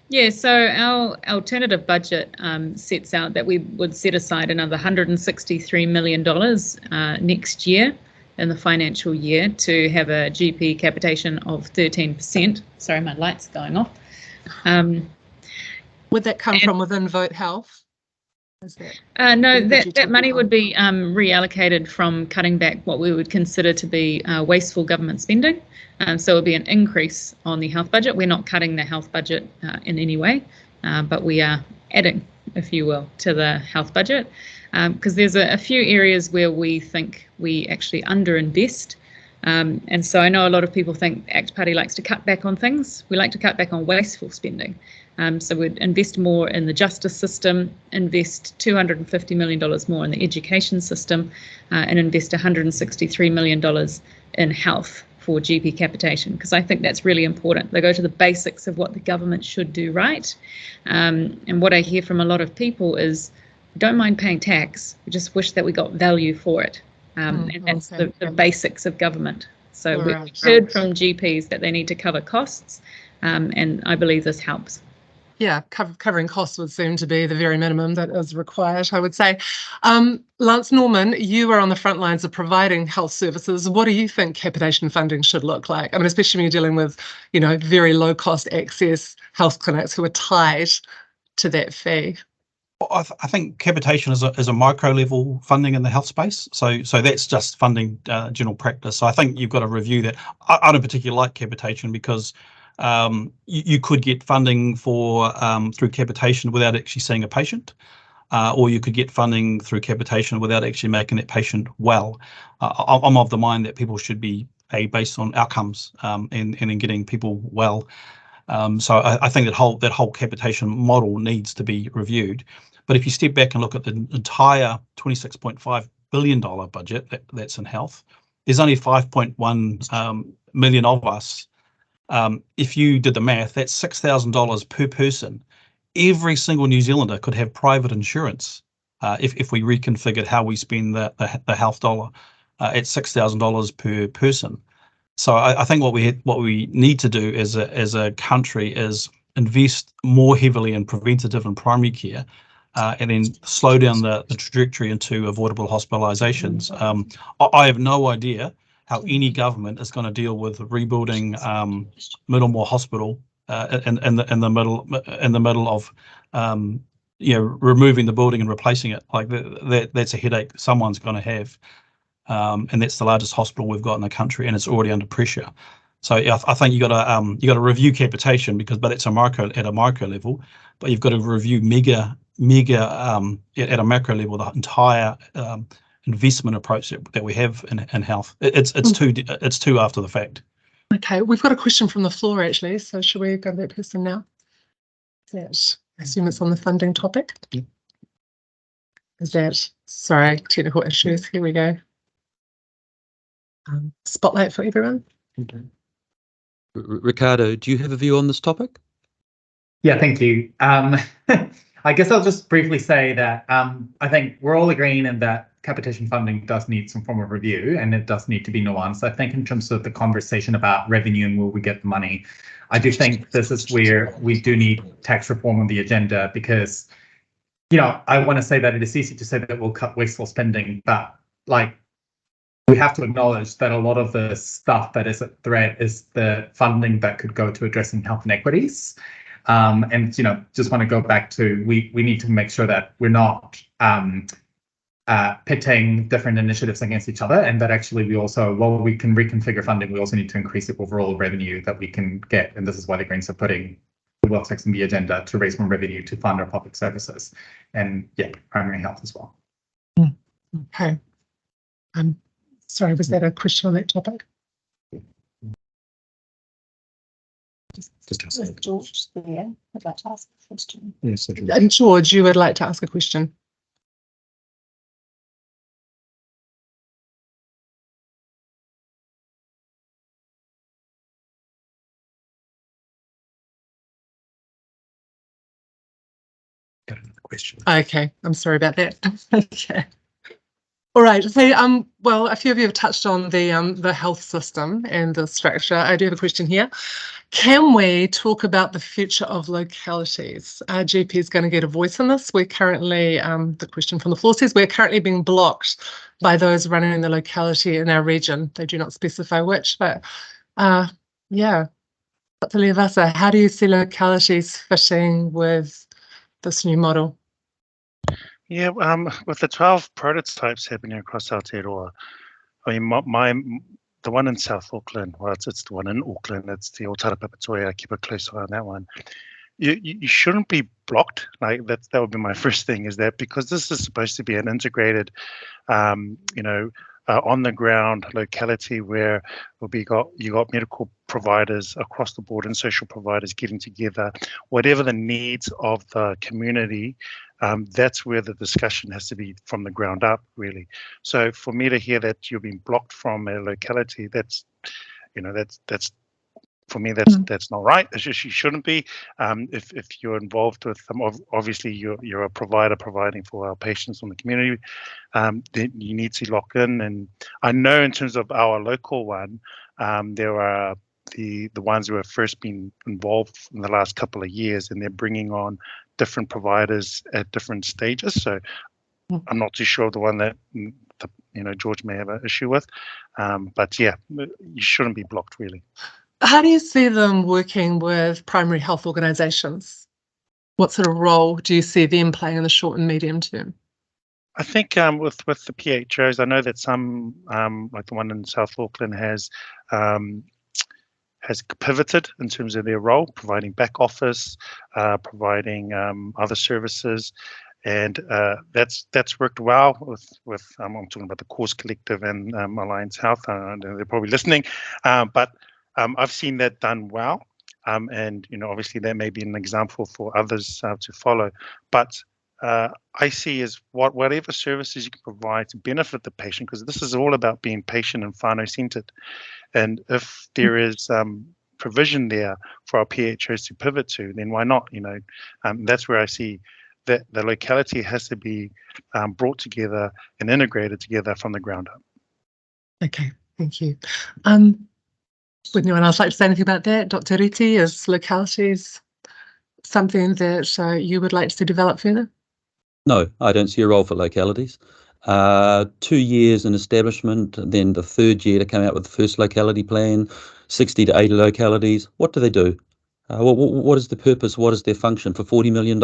Yeah, so our alternative budget sets out that we would set aside another $163 million next year in the financial year to have a GP capitation of 13%. Sorry, my light's going off. Would that come from within Vote Health? No, that money would be reallocated from cutting back what we would consider to be wasteful government spending. So it would be an increase on the health budget. We're not cutting the health budget in any way, but we are adding, if you will, to the health budget, because there's a few areas where we think we actually underinvest. And so I know a lot of people think ACT Party likes to cut back on things. We like to cut back on wasteful spending. So we'd invest more in the justice system, invest $250 million more in the education system, and invest $163 million in health for GP capitation, because I think that's really important. They go to the basics of what the government should do right. And what I hear from a lot of people is, we don't mind paying tax, we just wish that we got value for it. And that's okay. the basics of government. So we've Right. heard from GPs that they need to cover costs, and I believe this helps. Yeah, covering costs would seem to be the very minimum that is required, I would say. Lance Norman, you are on the front lines of providing health services. What do you think capitation funding should look like? I mean, especially when you're dealing with, very low cost access health clinics who are tied to that fee. I think capitation is a micro level funding in the health space. So that's just funding general practice. So I think you've got to review that. I don't particularly like capitation because you could get funding for through capitation without actually seeing a patient, or you could get funding through capitation without actually making that patient well. I'm of the mind that people should be paid based on outcomes and in getting people well. So I think that whole capitation model needs to be reviewed. But if you step back and look at the entire $26.5 billion budget that's in health, there's only 5.1 million of us. If you did the math, that's $6,000 per person. Every single New Zealander could have private insurance if we reconfigured how we spend the health dollar at $6,000 per person. So I think what we need to do as a country is invest more heavily in preventative and primary care, and then slow down the trajectory into avoidable hospitalizations. I have no idea how any government is going to deal with rebuilding Middlemore Hospital in the middle of removing the building and replacing it. Like that's a headache someone's going to have. And that's the largest hospital we've got in the country, and it's already under pressure. So I think you got to review capitation but it's at a micro level, but you've got to review mega at a macro level the entire investment approach that we have in health. It's too after the fact. Okay, we've got a question from the floor actually. So should we go to that person now? I assume it's on the funding topic. Sorry, technical issues. Here we go. Spotlight for everyone. Okay. Ricardo, do you have a view on this topic? Yeah, thank you. I guess I'll just briefly say that I think we're all agreeing in that capitation funding does need some form of review, and it does need to be nuanced. I think in terms of the conversation about revenue and where we get the money, I do think this is where we do need tax reform on the agenda, because, I want to say that it is easy to say that we'll cut wasteful spending, but we have to acknowledge that a lot of the stuff that is at threat is the funding that could go to addressing health inequities. And just want to go back to we need to make sure that we're not pitting different initiatives against each other, and that actually we also, while we can reconfigure funding, we also need to increase the overall revenue that we can get. And this is why the Greens are putting the wealth tax in the agenda, to raise more revenue to fund our public services and primary health as well. Okay. Sorry, was that a question on that topic? George there. I'd like to ask a question. Yes, And George, you would like to ask a question? got another question. Okay, I'm sorry about that. Okay. All right. So, well, a few of you have touched on the health system and the structure. I do have a question here. Can we talk about the future of localities? Our GP is going to get a voice in this. We're currently, the question from the floor says, we're currently being blocked by those running the locality in our region. They do not specify which, but yeah. Dr. Leavasa, how do you see localities fitting with this new model? Yeah, with the 12 prototypes happening across Aotearoa, I mean, the one in South Auckland, well, it's the one in Auckland, it's the Otara Papatoia, I keep a close eye on that one. You shouldn't be blocked. Like that would be my first thing, is that because this is supposed to be an integrated, on the ground locality where you got medical providers across the board and social providers getting together, whatever the needs of the community, that's where the discussion has to be from the ground up, really. So for me to hear that you're being blocked from a locality, that's for me, that's not right. You shouldn't be. If you're involved with them, obviously you're a provider providing for our patients in the community. Then you need to lock in. And I know in terms of our local one, there are the ones who have first been involved in the last couple of years, and they're bringing on different providers at different stages. So I'm not too sure of the one that George may have an issue with, but yeah, you shouldn't be blocked really. How do you see them working with primary health organisations? What sort of role do you see them playing in the short and medium term? I think with the PHOs, I know that some, like the one in South Auckland, has pivoted in terms of their role, providing back office, providing other services, and that's worked well with I'm talking about the Course Collective and Alliance Health. They're probably listening, but I've seen that done well, and obviously that may be an example for others to follow. But I see is whatever services you can provide to benefit the patient, because this is all about being patient and whānau-centred. And if there is provision there for our PHOs to pivot to, then why not? That's where I see that the locality has to be brought together and integrated together from the ground up. Okay, thank you. Would anyone else like to say anything about that? Dr. Riti, is localities something that you would like to see develop further? No, I don't see a role for localities. 2 years in establishment, then the third year to come out with the first locality plan, 60 to 80 localities. What do they do? What is the purpose? What is their function for $40 million?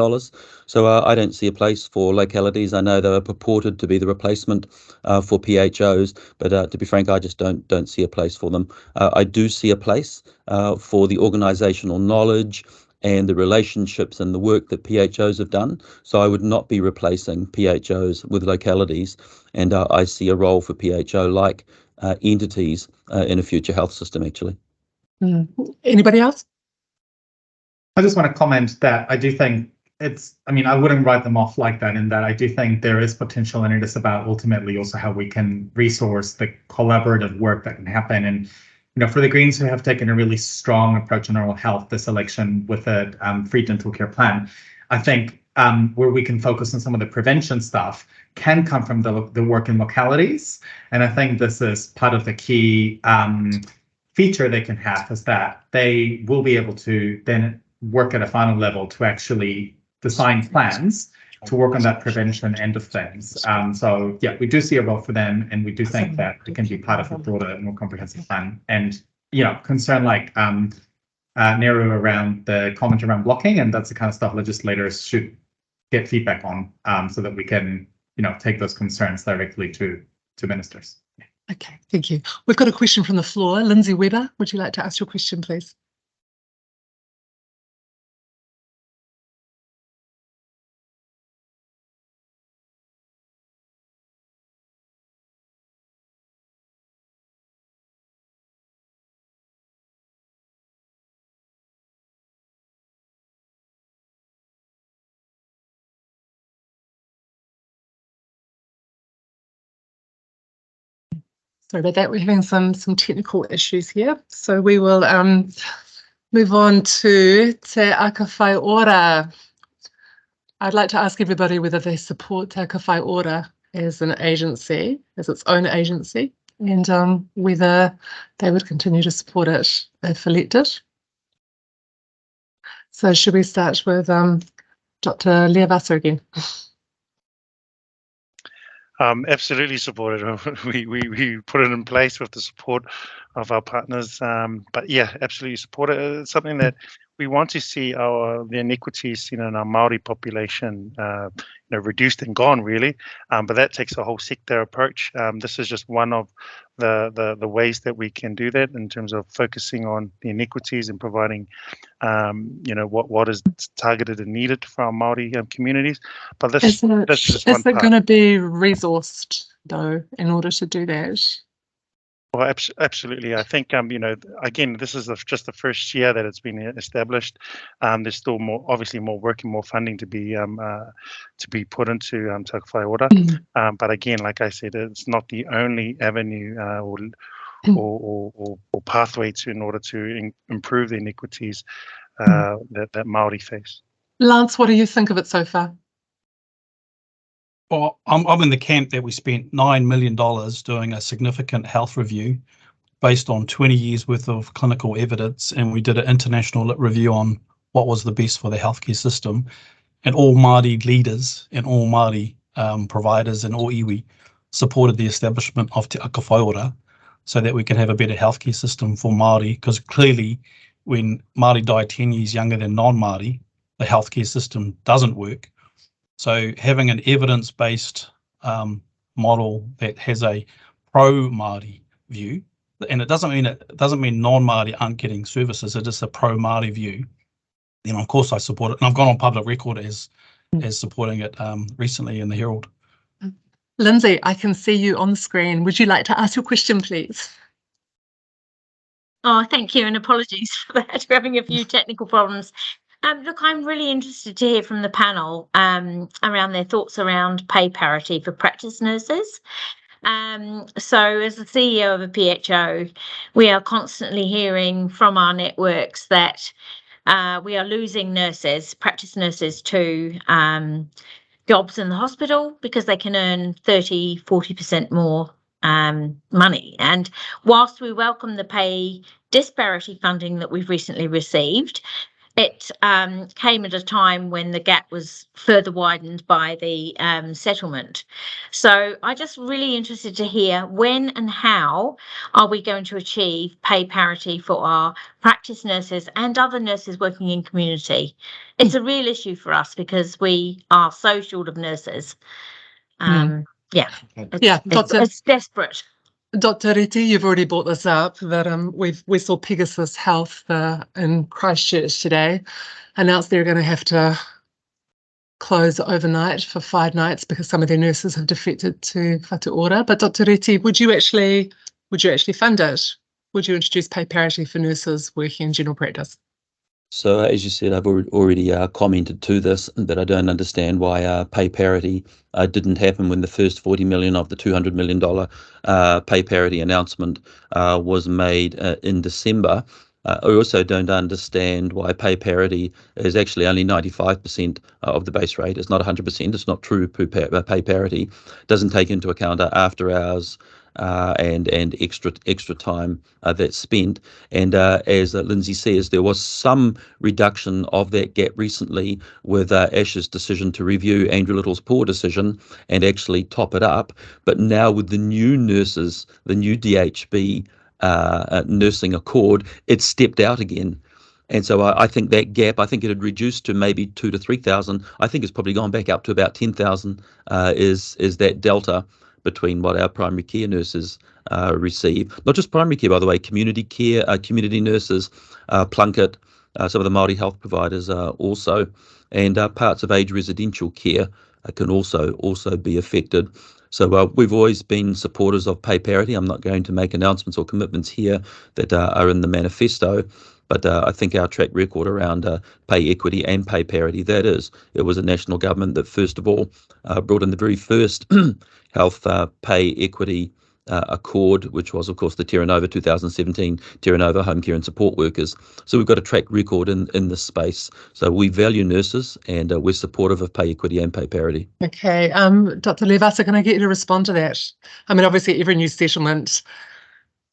So I don't see a place for localities. I know they were purported to be the replacement for PHOs, but to be frank, I just don't see a place for them. I do see a place for the organisational knowledge and the relationships and the work that PHOs have done. So I would not be replacing PHOs with localities, and I see a role for PHO-like entities in a future health system, actually. Anybody else? I just want to comment that I do think I wouldn't write them off like that, in that I do think there is potential, and it is about ultimately also how we can resource the collaborative work that can happen. And for the Greens, who have taken a really strong approach on oral health this election with a free dental care plan, I think where we can focus on some of the prevention stuff can come from the work in localities. And I think this is part of the key feature they can have, is that they will be able to then work at a final level to actually design plans to work on that prevention end of things. So yeah, we do see a role for them, and we do think that it can be part of a broader, more comprehensive plan. And concern like Neru around the comment around blocking, and that's the kind of stuff legislators should get feedback on, so that we can take those concerns directly to ministers. Okay, thank you. We've got a question from the floor. Lindsay Weber, would you like to ask your question, please? Sorry about that, we're having some technical issues here. So we will move on to Te Aka Whai Ora. I'd like to ask everybody whether they support Te Aka Whai Ora as an agency, as its own agency, and whether they would continue to support it if elected. So should we start with Dr. Leavassar again? Absolutely supported. We put it in place with the support of our partners. But yeah, absolutely support it. It's something that we want to see the inequities, in our Māori population, reduced and gone really. But that takes a whole sector approach. This is just one of the ways that we can do that, in terms of focusing on the inequities and providing, what is targeted and needed for our Māori communities. But this is just one part. Is it going to be resourced though in order to do that? Well, absolutely. I think, again, this is just the first year that it's been established. There's still obviously more work and more funding to be put into Te Aka Whai Ora. But again, like I said, it's not the only avenue or pathway to in order to improve the inequities that Māori face. Lance, what do you think of it so far? Well, I'm in the camp that we spent $9 million doing a significant health review based on 20 years worth of clinical evidence, and we did an international review on what was the best for the healthcare system, and all Māori leaders and all Māori providers and all iwi supported the establishment of Te Aka Whaiora so that we can have a better healthcare system for Māori, because clearly when Māori die 10 years younger than non-Māori, the healthcare system doesn't work. So having an evidence-based model that has a pro-Māori view, and it doesn't mean non-Māori aren't getting services, it is a pro-Māori view, then of course I support it. And I've gone on public record as supporting it recently in the Herald. Lindsay, I can see you on the screen. Would you like to ask your question, please? Oh, thank you, and apologies for that. We're having a few technical problems. Look, I'm really interested to hear from the panel around their thoughts around pay parity for practice nurses. So as the CEO of a PHO, we are constantly hearing from our networks that we are losing nurses, practice nurses, to jobs in the hospital because they can earn 30-40% more money. And whilst we welcome the pay disparity funding that we've recently received, it came at a time when the gap was further widened by the settlement. So I'm just really interested to hear when and how are we going to achieve pay parity for our practice nurses and other nurses working in community. It's a real issue for us because we are so short of nurses. It's desperate. Dr. Reti, you've already brought this up, that we saw Pegasus Health in Christchurch today announce they're going to have to close overnight for 5 nights because some of their nurses have defected to Whatu Ora. But Dr. Reti, would you actually fund it? Would you introduce pay parity for nurses working in general practice? So as you said, I've already commented to this, that I don't understand why pay parity didn't happen when the first 40 million of the $200 million pay parity announcement was made in December. I also don't understand why pay parity is actually only 95% of the base rate. It's not 100%. It's not true pay parity. It doesn't take into account after hours and extra time that's spent. And as Lindsay says, there was some reduction of that gap recently with Ash's decision to review Andrew Little's poor decision and actually top it up. But now with the new nurses, the new DHB nursing accord, it's stepped out again. And so I think that gap, I think it had reduced to maybe 2,000 to 3,000. I think it's probably gone back up to about 10,000 is that delta between what our primary care nurses receive. Not just primary care, by the way, community care, community nurses, Plunkett, some of the Māori health providers also, and parts of aged residential care can also be affected. So we've always been supporters of pay parity. I'm not going to make announcements or commitments here that are in the manifesto, but I think our track record around pay equity and pay parity, it was a national government that first of all brought in the very first health pay equity accord, which was, of course, the Terra Nova 2017 Terra Nova Home Care and Support Workers. So we've got a track record in this space. So we value nurses and we're supportive of pay equity and pay parity. Okay, Dr. Levasa, can I get you to respond to that? I mean, obviously every new settlement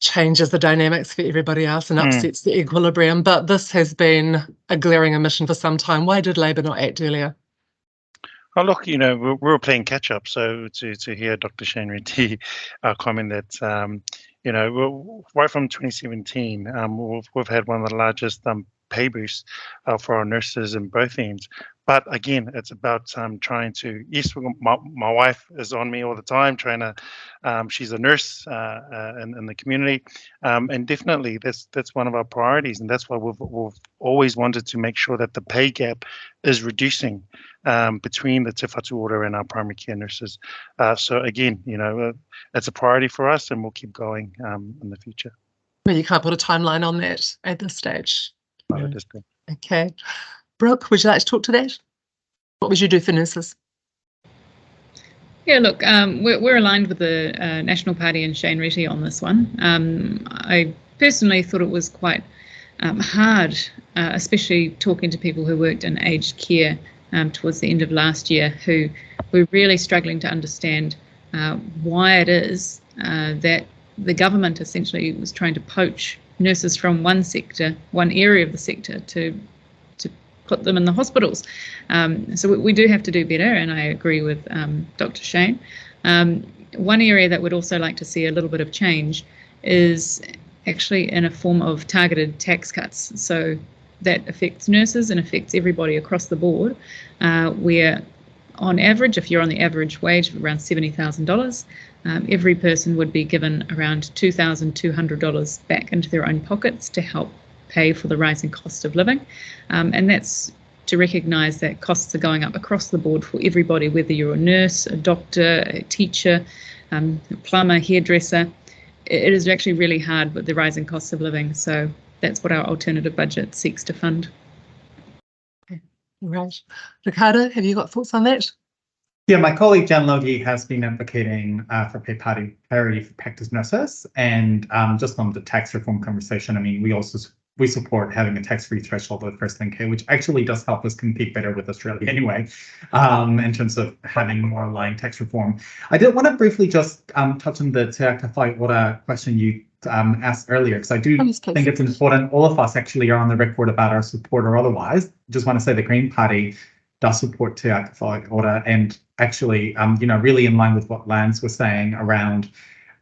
changes the dynamics for everybody else and upsets the equilibrium, but this has been a glaring omission for some time. Why did Labour not act earlier? Oh, look, we were playing catch up. So to hear Dr. Shane Reti comment that, right from 2017, we've had one of the largest pay boosts for our nurses in both ends. But again, it's about trying to, yes, my wife is on me all the time, trying to, she's a nurse in the community. And definitely that's one of our priorities. And that's why we've always wanted to make sure that the pay gap is reducing between the Te Whatu Ora and our primary care nurses. So again, it's a priority for us and we'll keep going in the future. But you can't put a timeline on that at this stage. Not at this point. Okay. Brooke, would you like to talk to that? What would you do for nurses? Yeah, look, we're aligned with the National Party and Shane Retty on this one. I personally thought it was quite hard, especially talking to people who worked in aged care towards the end of last year, who were really struggling to understand why it is that the government essentially was trying to poach nurses from one sector, one area of the sector, to put them in the hospitals. So we do have to do better, and I agree with Dr. Shane. One area that we'd also like to see a little bit of change is actually in a form of targeted tax cuts. So that affects nurses and affects everybody across the board, where on average, if you're on the average wage of around $70,000, every person would be given around $2,200 back into their own pockets to help pay for the rising cost of living. And that's to recognise that costs are going up across the board for everybody, whether you're a nurse, a doctor, a teacher, a plumber, hairdresser. It is actually really hard with the rising costs of living. So that's what our alternative budget seeks to fund. Okay. Right. Ricardo, have you got thoughts on that? Yeah, my colleague Jan Logie has been advocating for pay parity for practice nurses, and just on the tax reform conversation, I mean, we support having a tax-free threshold with first-line care, which actually does help us compete better with Australia anyway, in terms of having more aligned tax reform. I did want to briefly just touch on the Te Aka Whai Ora question you asked earlier, because I do think it's important. All of us actually are on the record about our support or otherwise. Just want to say the Green Party does support Te Aka Whai Ora, and actually, really in line with what Lance was saying around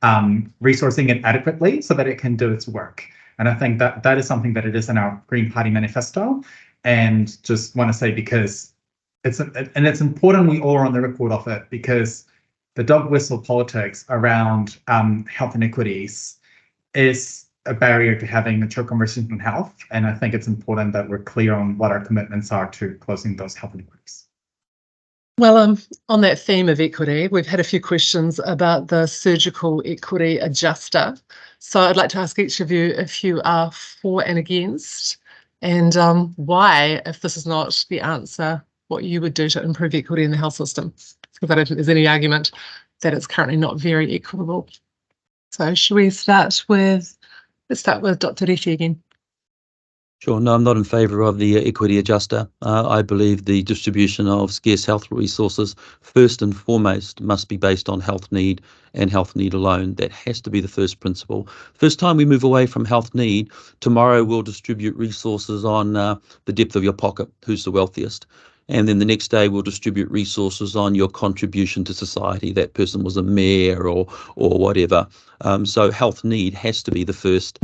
resourcing it adequately so that it can do its work. And I think that is something that it is in our Green Party manifesto. And just want to say, because it's important we all are on the record of it, because the dog whistle politics around health inequities is a barrier to having mature conversations on health. And I think it's important that we're clear on what our commitments are to closing those health inequities. Well, on that theme of equity, we've had a few questions about the surgical equity adjuster. So I'd like to ask each of you if you are for and against, and why, if this is not the answer, what you would do to improve equity in the health system. Because I don't think there's any argument that it's currently not very equitable. So should we start with, let's start with Dr. Retty again. Sure. No, I'm not in favour of the equity adjuster. I believe the distribution of scarce health resources, first and foremost, must be based on health need and health need alone. That has to be the first principle. First time we move away from health need, tomorrow we'll distribute resources on the depth of your pocket, who's the wealthiest. And then the next day we'll distribute resources on your contribution to society. That person was a mayor or whatever. So health need has to be the first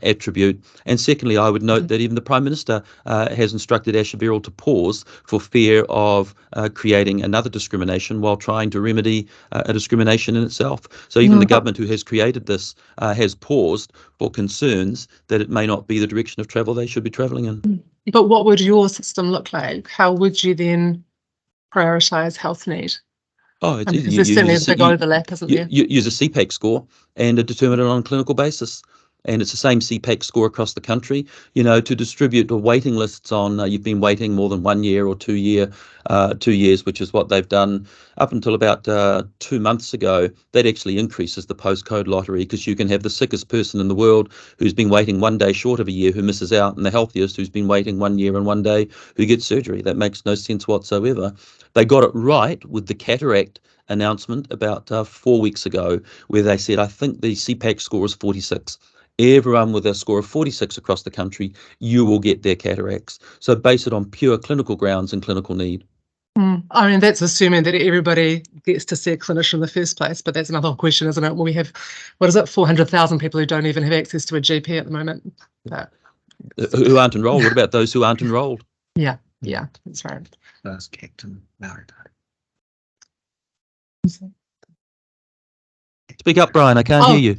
attribute. And secondly, I would note that even the Prime Minister has instructed Asher Beryl to pause for fear of creating another discrimination while trying to remedy a discrimination in itself. So even the government who has created this has paused for concerns that it may not be the direction of travel they should be travelling in. But what would your system look like? How would you then prioritise health need? Oh, it's easy. There's certainly a big overlap, isn't there? You use a CPAC score and determine it on a clinical basis. And it's the same CPAC score across the country, to distribute the waiting lists on you've been waiting more than 1 year or 2 years, which is what they've done up until about 2 months ago. That actually increases the postcode lottery, because you can have the sickest person in the world who's been waiting 1 day short of a year who misses out, and the healthiest who's been waiting 1 year and 1 day who gets surgery. That makes no sense whatsoever. They got it right with the cataract announcement about 4 weeks ago, where they said, I think the CPAC score is 46. Everyone with a score of 46 across the country, you will get their cataracts. So base it on pure clinical grounds and clinical need. I mean, that's assuming that everybody gets to see a clinician in the first place, but that's another question, isn't it? Well, we have, 400,000 people who don't even have access to a GP at the moment. Who aren't enrolled? What about those who aren't enrolled? Yeah, that's right. That's Captain Maori. Speak up, Brian. I can't hear you.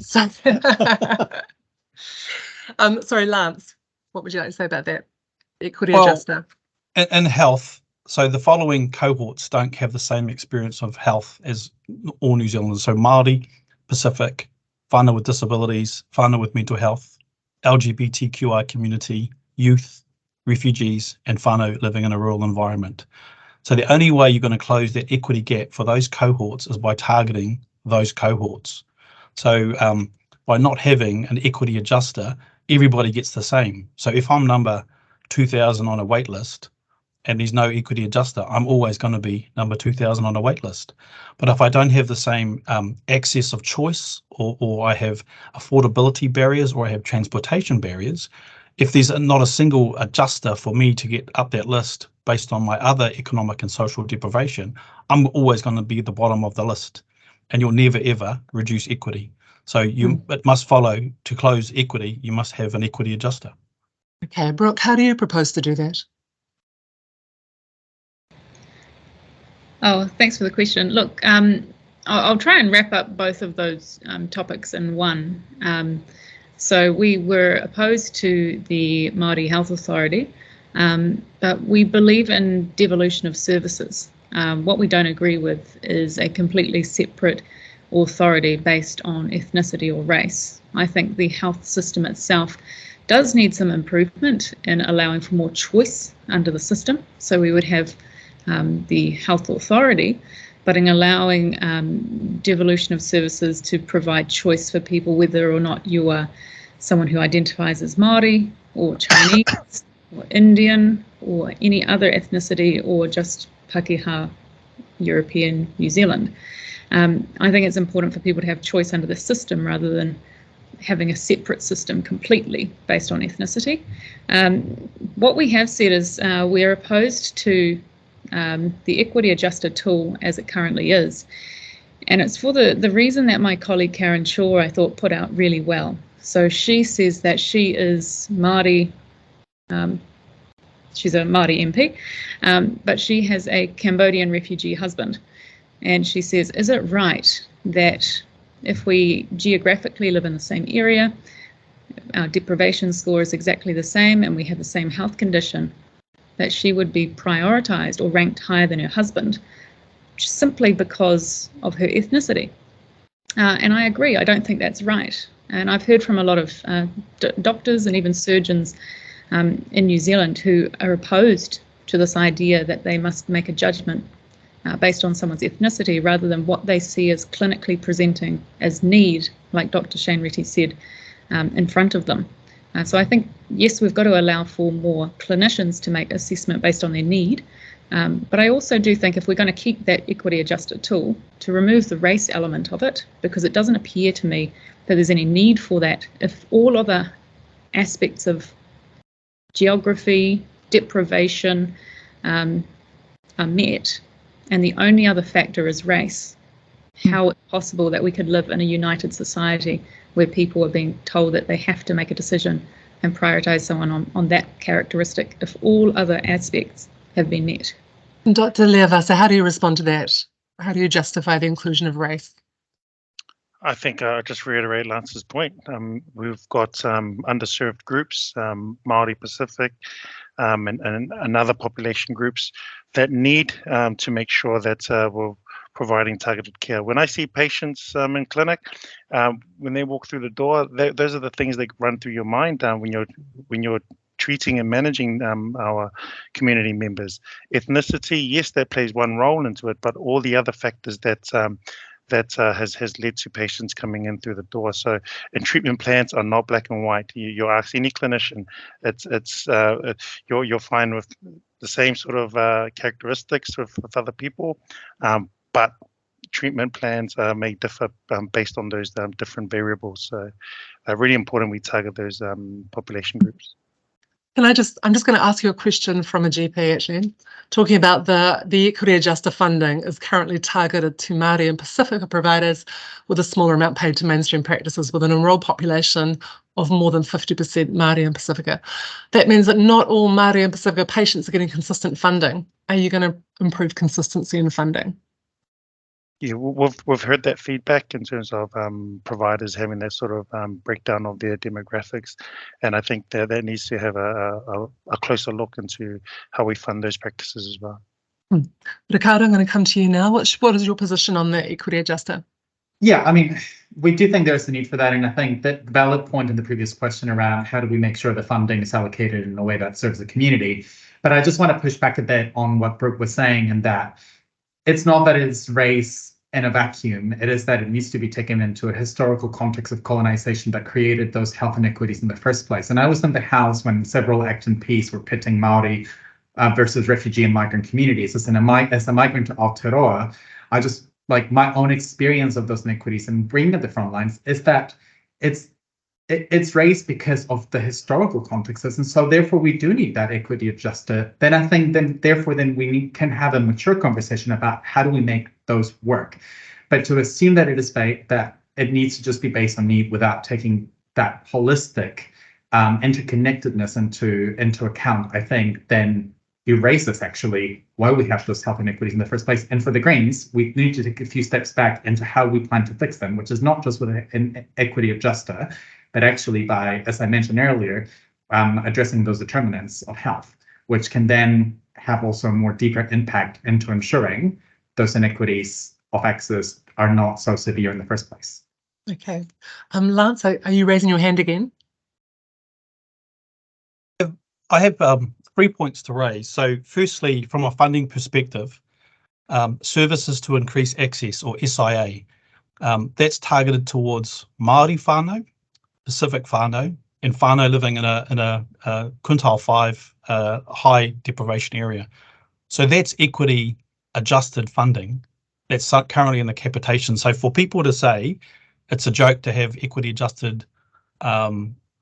Sorry, Lance, what would you like to say about that? Equity adjuster. In health, so the following cohorts don't have the same experience of health as all New Zealanders. So Māori, Pacific, whānau with disabilities, whānau with mental health, LGBTQI community, youth, refugees, and whānau living in a rural environment. So the only way you're going to close that equity gap for those cohorts is by targeting those cohorts. So by not having an equity adjuster, everybody gets the same. So if I'm number 2000 on a wait list and there's no equity adjuster, I'm always going to be number 2000 on a wait list. But if I don't have the same access of choice, or I have affordability barriers, or I have transportation barriers, if there's not a single adjuster for me to get up that list based on my other economic and social deprivation, I'm always going to be at the bottom of the list, and you'll never ever reduce equity. So it must follow, to close equity, you must have an equity adjuster. Okay, Brooke, how do you propose to do that? Oh, thanks for the question. Look, I'll try and wrap up both of those topics in one. So we were opposed to the Māori Health Authority, but we believe in devolution of services. What we don't agree with is a completely separate authority based on ethnicity or race. I think the health system itself does need some improvement in allowing for more choice under the system. So we would have the health authority, but in allowing devolution of services to provide choice for people, whether or not you are someone who identifies as Māori or Chinese or Indian or any other ethnicity, or just Pākehā, European, New Zealand. I think it's important for people to have choice under the system rather than having a separate system completely based on ethnicity. What we have said is we're opposed to the equity adjuster tool as it currently is. And it's for the reason that my colleague Karen Shaw, I thought, put out really well. So she says that she is Māori, she's a Māori MP, but she has a Cambodian refugee husband. And she says, is it right that if we geographically live in the same area, our deprivation score is exactly the same and we have the same health condition, that she would be prioritised or ranked higher than her husband simply because of her ethnicity? And I agree, I don't think that's right. And I've heard from a lot of doctors and even surgeons in New Zealand who are opposed to this idea that they must make a judgment based on someone's ethnicity rather than what they see as clinically presenting as need, like Dr. Shane Retty said, in front of them. So I think, yes, we've got to allow for more clinicians to make assessment based on their need. But I also do think if we're going to keep that equity adjuster tool, to remove the race element of it, because it doesn't appear to me that there's any need for that if all other aspects of geography, deprivation are met, and the only other factor is race. How it's possible that we could live in a united society where people are being told that they have to make a decision and prioritise someone on that characteristic if all other aspects have been met. Dr. Leavasa, how do you respond to that? How do you justify the inclusion of race? I think I'll just reiterate Lance's point. We've got underserved groups, Māori Pacific, and other population groups that need to make sure that we're providing targeted care. When I see patients in clinic, when they walk through the door, those are the things that run through your mind when you're treating and managing our community members. Ethnicity, yes, that plays one role into it, but all the other factors that has led to patients coming in through the door. So, and treatment plans are not black and white. You ask any clinician, you're fine with the same sort of characteristics with other people, but treatment plans may differ based on those different variables. So, really important we target those population groups. I'm just going to ask you a question from a GP, actually, talking about the equity adjuster funding is currently targeted to Māori and Pacifica providers with a smaller amount paid to mainstream practices with an enrolled population of more than 50% Māori and Pacifica. That means that not all Māori and Pacifica patients are getting consistent funding. Are you going to improve consistency in funding? Yeah, we've heard that feedback in terms of providers having that sort of breakdown of their demographics, and I think that needs to have a closer look into how we fund those practices as well. Ricardo, I'm going to come to you now. What is your position on the equity adjuster? Yeah, I mean, we do think there's a need for that, and I think that valid point in the previous question around how do we make sure the funding is allocated in a way that serves the community. But I just want to push back a bit on what Brooke was saying, in that it's not that it's race in a vacuum. It is that it needs to be taken into a historical context of colonization that created those health inequities in the first place. And I was in the House when several Act and Peace were pitting Māori versus refugee and migrant communities. As a migrant to Aotearoa, I just, like, my own experience of those inequities and bringing at the front lines is that it's raised because of the historical contexts, and so therefore we do need that equity adjuster. Then I think then we can have a mature conversation about how do we make those work. But to assume that that it needs to just be based on need without taking that holistic interconnectedness into account, I think then erases actually why we have those health inequities in the first place. And for the Greens, we need to take a few steps back into how we plan to fix them, which is not just with an equity adjuster, but actually by, as I mentioned earlier, addressing those determinants of health, which can then have also a more deeper impact into ensuring those inequities of access are not so severe in the first place. Okay. Lance, are you raising your hand again? I have 3 points to raise. So firstly, from a funding perspective, services to increase access, or SIA, that's targeted towards Māori whānau, Pacific whānau, and whānau living in a quintile 5 high deprivation area. So that's equity adjusted funding that's currently in the capitation. So for people to say it's a joke to have equity adjusted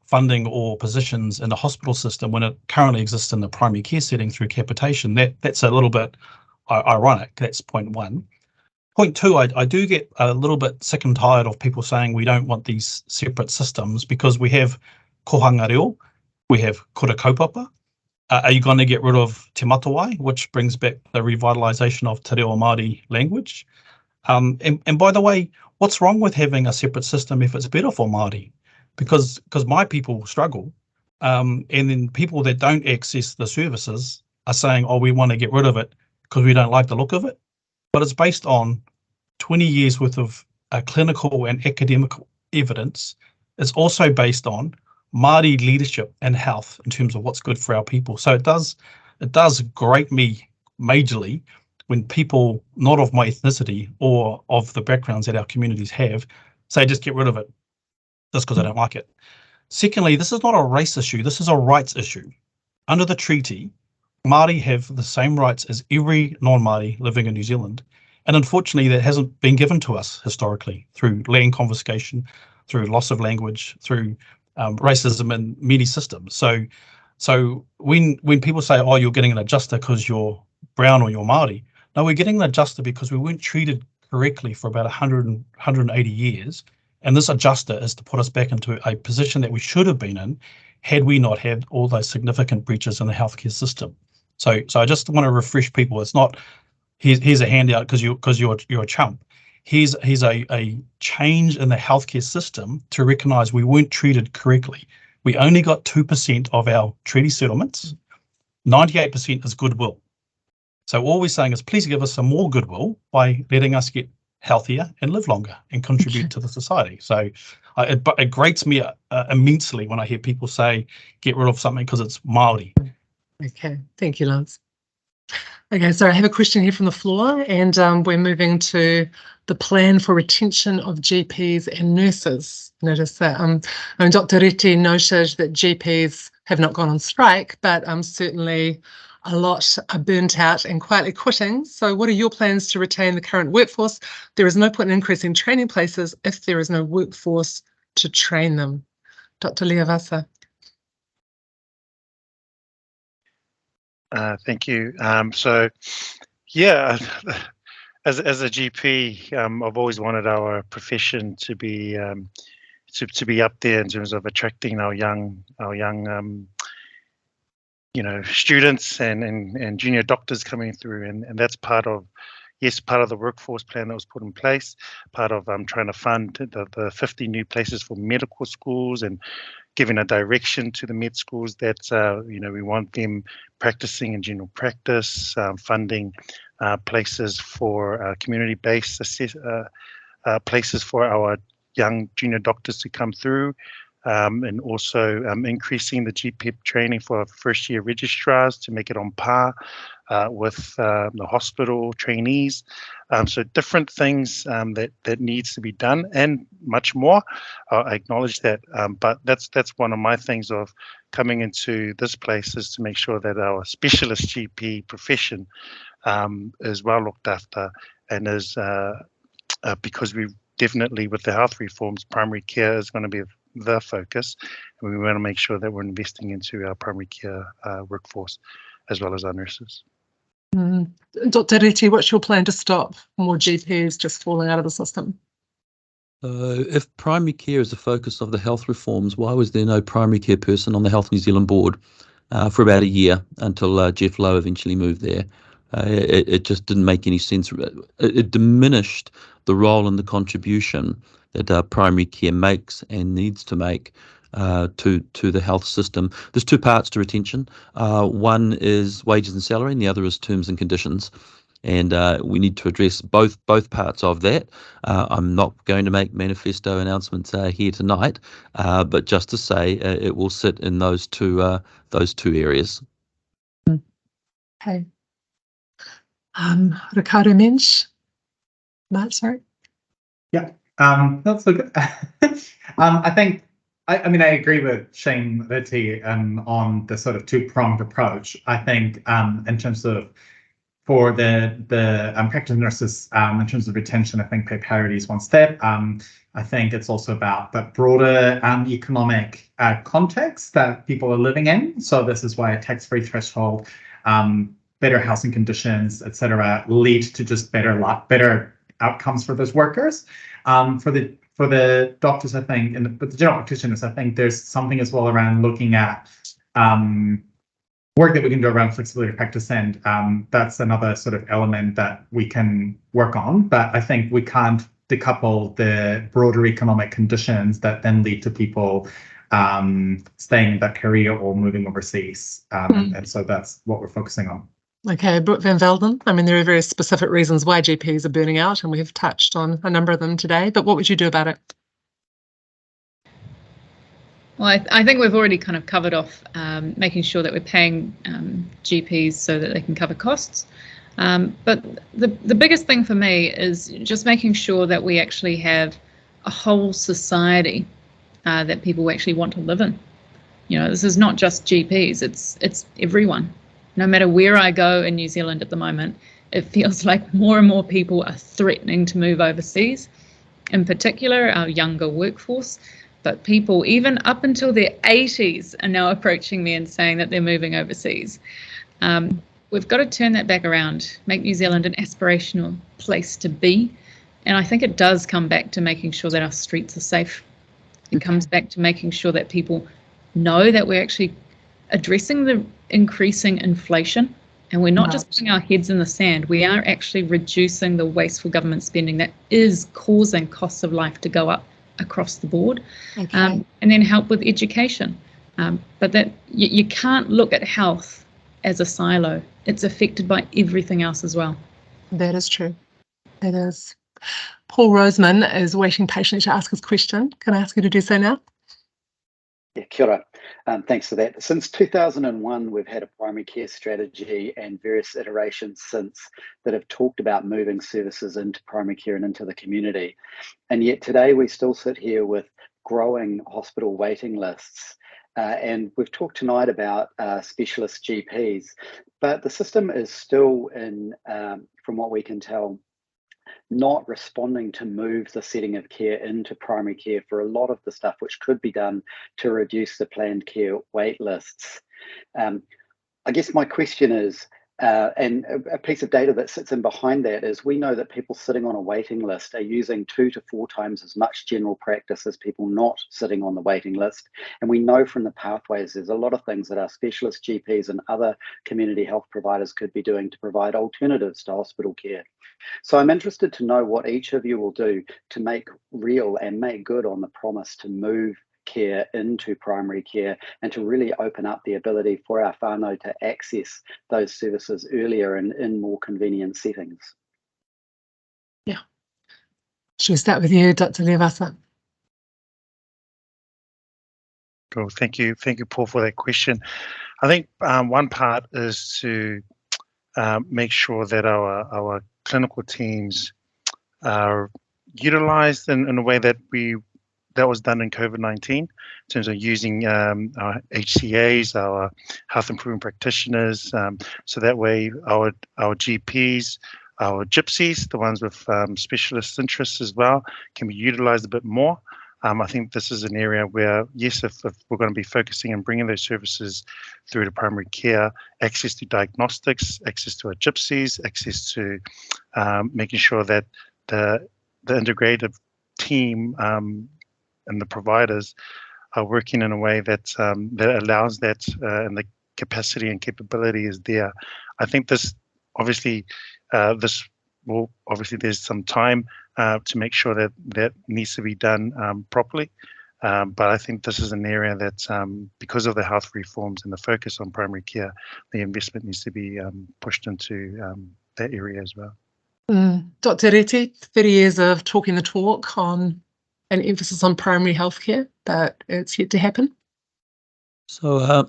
funding or positions in the hospital system when it currently exists in the primary care setting through capitation, that's a little bit ironic. That's point one. Point two, I do get a little bit sick and tired of people saying we don't want these separate systems because we have kohanga reo, we have kura kaupapa. Are you going to get rid of te matawai, which brings back the revitalisation of te reo Māori language? And by the way, what's wrong with having a separate system if it's better for Māori? Because my people struggle, and then people that don't access the services are saying, oh, we want to get rid of it because we don't like the look of it. But it's based on 20 years worth of clinical and academic evidence. It's also based on Māori leadership and health in terms of what's good for our people. So it does grate me majorly when people not of my ethnicity or of the backgrounds that our communities have say just get rid of it just because I don't like it. Secondly, this is not a race issue. This is a rights issue. Under the treaty, Māori have the same rights as every non-Māori living in New Zealand. And unfortunately, that hasn't been given to us historically through land confiscation, through loss of language, through racism in many systems. So when people say, oh, you're getting an adjuster because you're brown or you're Māori, no, we're getting an adjuster because we weren't treated correctly for about 180 years. And this adjuster is to put us back into a position that we should have been in had we not had all those significant breaches in the healthcare system. So I just want to refresh people. It's not here's a handout because you're a chump. Here's a change in the healthcare system to recognise we weren't treated correctly. We only got 2% of our treaty settlements. 98% is goodwill. So all we're saying is please give us some more goodwill by letting us get healthier and live longer and contribute to the society. So it grates me immensely when I hear people say get rid of something because it's Māori. Okay, thank you, Lance. Okay, so I have a question here from the floor, and we're moving to the plan for retention of GPs and nurses. Notice that Dr. Reti noted that GPs have not gone on strike, but certainly a lot are burnt out and quietly quitting. So what are your plans to retain the current workforce? There is no point in increasing training places if there is no workforce to train them. Dr. Leavasa. Thank you. So, yeah, as a GP, I've always wanted our profession to be to be up there in terms of attracting our young students and junior doctors coming through, and that's part of the workforce plan that was put in place, part of trying to fund the 50 new places for medical schools and giving a direction to the med schools that we want them practicing in general practice, funding places for community-based places for our young junior doctors to come through, and also increasing the GP training for first-year registrars to make it on par with the hospital trainees. So different things that needs to be done, and much more. I acknowledge that, but that's one of my things of coming into this place, is to make sure that our specialist GP profession is well looked after, and is because we definitely, with the health reforms, primary care is going to be the focus, and we want to make sure that we're investing into our primary care workforce as well as our nurses. Dr. Reti, what's your plan to stop more GPs just falling out of the system? If primary care is the focus of the health reforms, why was there no primary care person on the Health New Zealand board for about a year until Jeff Lowe eventually moved there? It just didn't make any sense. It diminished the role and the contribution that primary care makes and needs to make to the health system. There's two parts to retention. One is wages and salary, and the other is terms and conditions. And we need to address both parts of that. I'm not going to make manifesto announcements here tonight, but just to say it will sit in those two areas. Okay. Ricardo Mensch. Matt, sorry. Yeah, that's so good. I think, I mean, I agree with Shane Reti on the sort of two-pronged approach. I think in terms of, for the practice nurses, in terms of retention, I think pay parity is one step. I think it's also about the broader economic context that people are living in. So this is why a tax-free threshold, better housing conditions, etc., lead to just better outcomes for those workers. For the doctors, I think, but the general practitioners, I think there's something as well around looking at work that we can do around flexibility of practice, and that's another sort of element that we can work on. But I think we can't decouple the broader economic conditions that then lead to people staying in that career or moving overseas. And so that's what we're focusing on. Okay, Brooke Van Velden. I mean, there are very specific reasons why GPs are burning out, and we've touched on a number of them today, but what would you do about it? Well, I think we've already kind of covered off making sure that we're paying GPs so that they can cover costs. But the biggest thing for me is just making sure that we actually have a whole society that people actually want to live in. You know, this is not just GPs, it's everyone. No matter where I go in New Zealand at the moment, it feels like more and more people are threatening to move overseas, in particular our younger workforce. But people, even up until their 80s, are now approaching me and saying that they're moving overseas. We've got to turn that back around, make New Zealand an aspirational place to be. And I think it does come back to making sure that our streets are safe. It comes back to making sure that people know that we're actually addressing the increasing inflation, and we're not just putting our heads in the sand. We are actually reducing the wasteful government spending that is causing costs of life to go up across the board. And then help with education. But that you can't look at health as a silo. It's affected by everything else as well. That is true. It is. Paul Roseman is waiting patiently to ask his question. Can I ask you to do so now? Yeah, kia ora. Thanks for that. Since 2001, we've had a primary care strategy and various iterations since that have talked about moving services into primary care and into the community. And yet today we still sit here with growing hospital waiting lists. And we've talked tonight about specialist GPs, but the system is still in, from what we can tell, not responding to move the setting of care into primary care for a lot of the stuff which could be done to reduce the planned care wait lists. I guess my question is, and a piece of data that sits in behind that is, we know that people sitting on a waiting list are using 2 to 4 times as much general practice as people not sitting on the waiting list. And we know from the pathways there's a lot of things that our specialist GPs and other community health providers could be doing to provide alternatives to hospital care. So I'm interested to know what each of you will do to make real and make good on the promise to move care into primary care and to really open up the ability for our whānau to access those services earlier and in more convenient settings. Yeah. Should we start with you, Dr. Leavasa? Well, thank you, Paul, for that question. I think one part is to make sure that our clinical teams are utilised in a way that was done in COVID-19, in terms of using our HCAs, our health improvement practitioners, so that way our GPs, our gypsies, the ones with specialist interests as well, can be utilised a bit more. I think this is an area where, yes, if we're going to be focusing and bringing those services through to primary care, access to diagnostics, access to our gypsies, access to making sure that the integrative team and the providers are working in a way that that allows that, and the capacity and capability is there. I think this obviously there's some time to make sure that needs to be done properly. But I think this is an area that, because of the health reforms and the focus on primary care, the investment needs to be pushed into that area as well. Dr. Reti, 30 years of talking the talk on an emphasis on primary healthcare, but it's yet to happen. So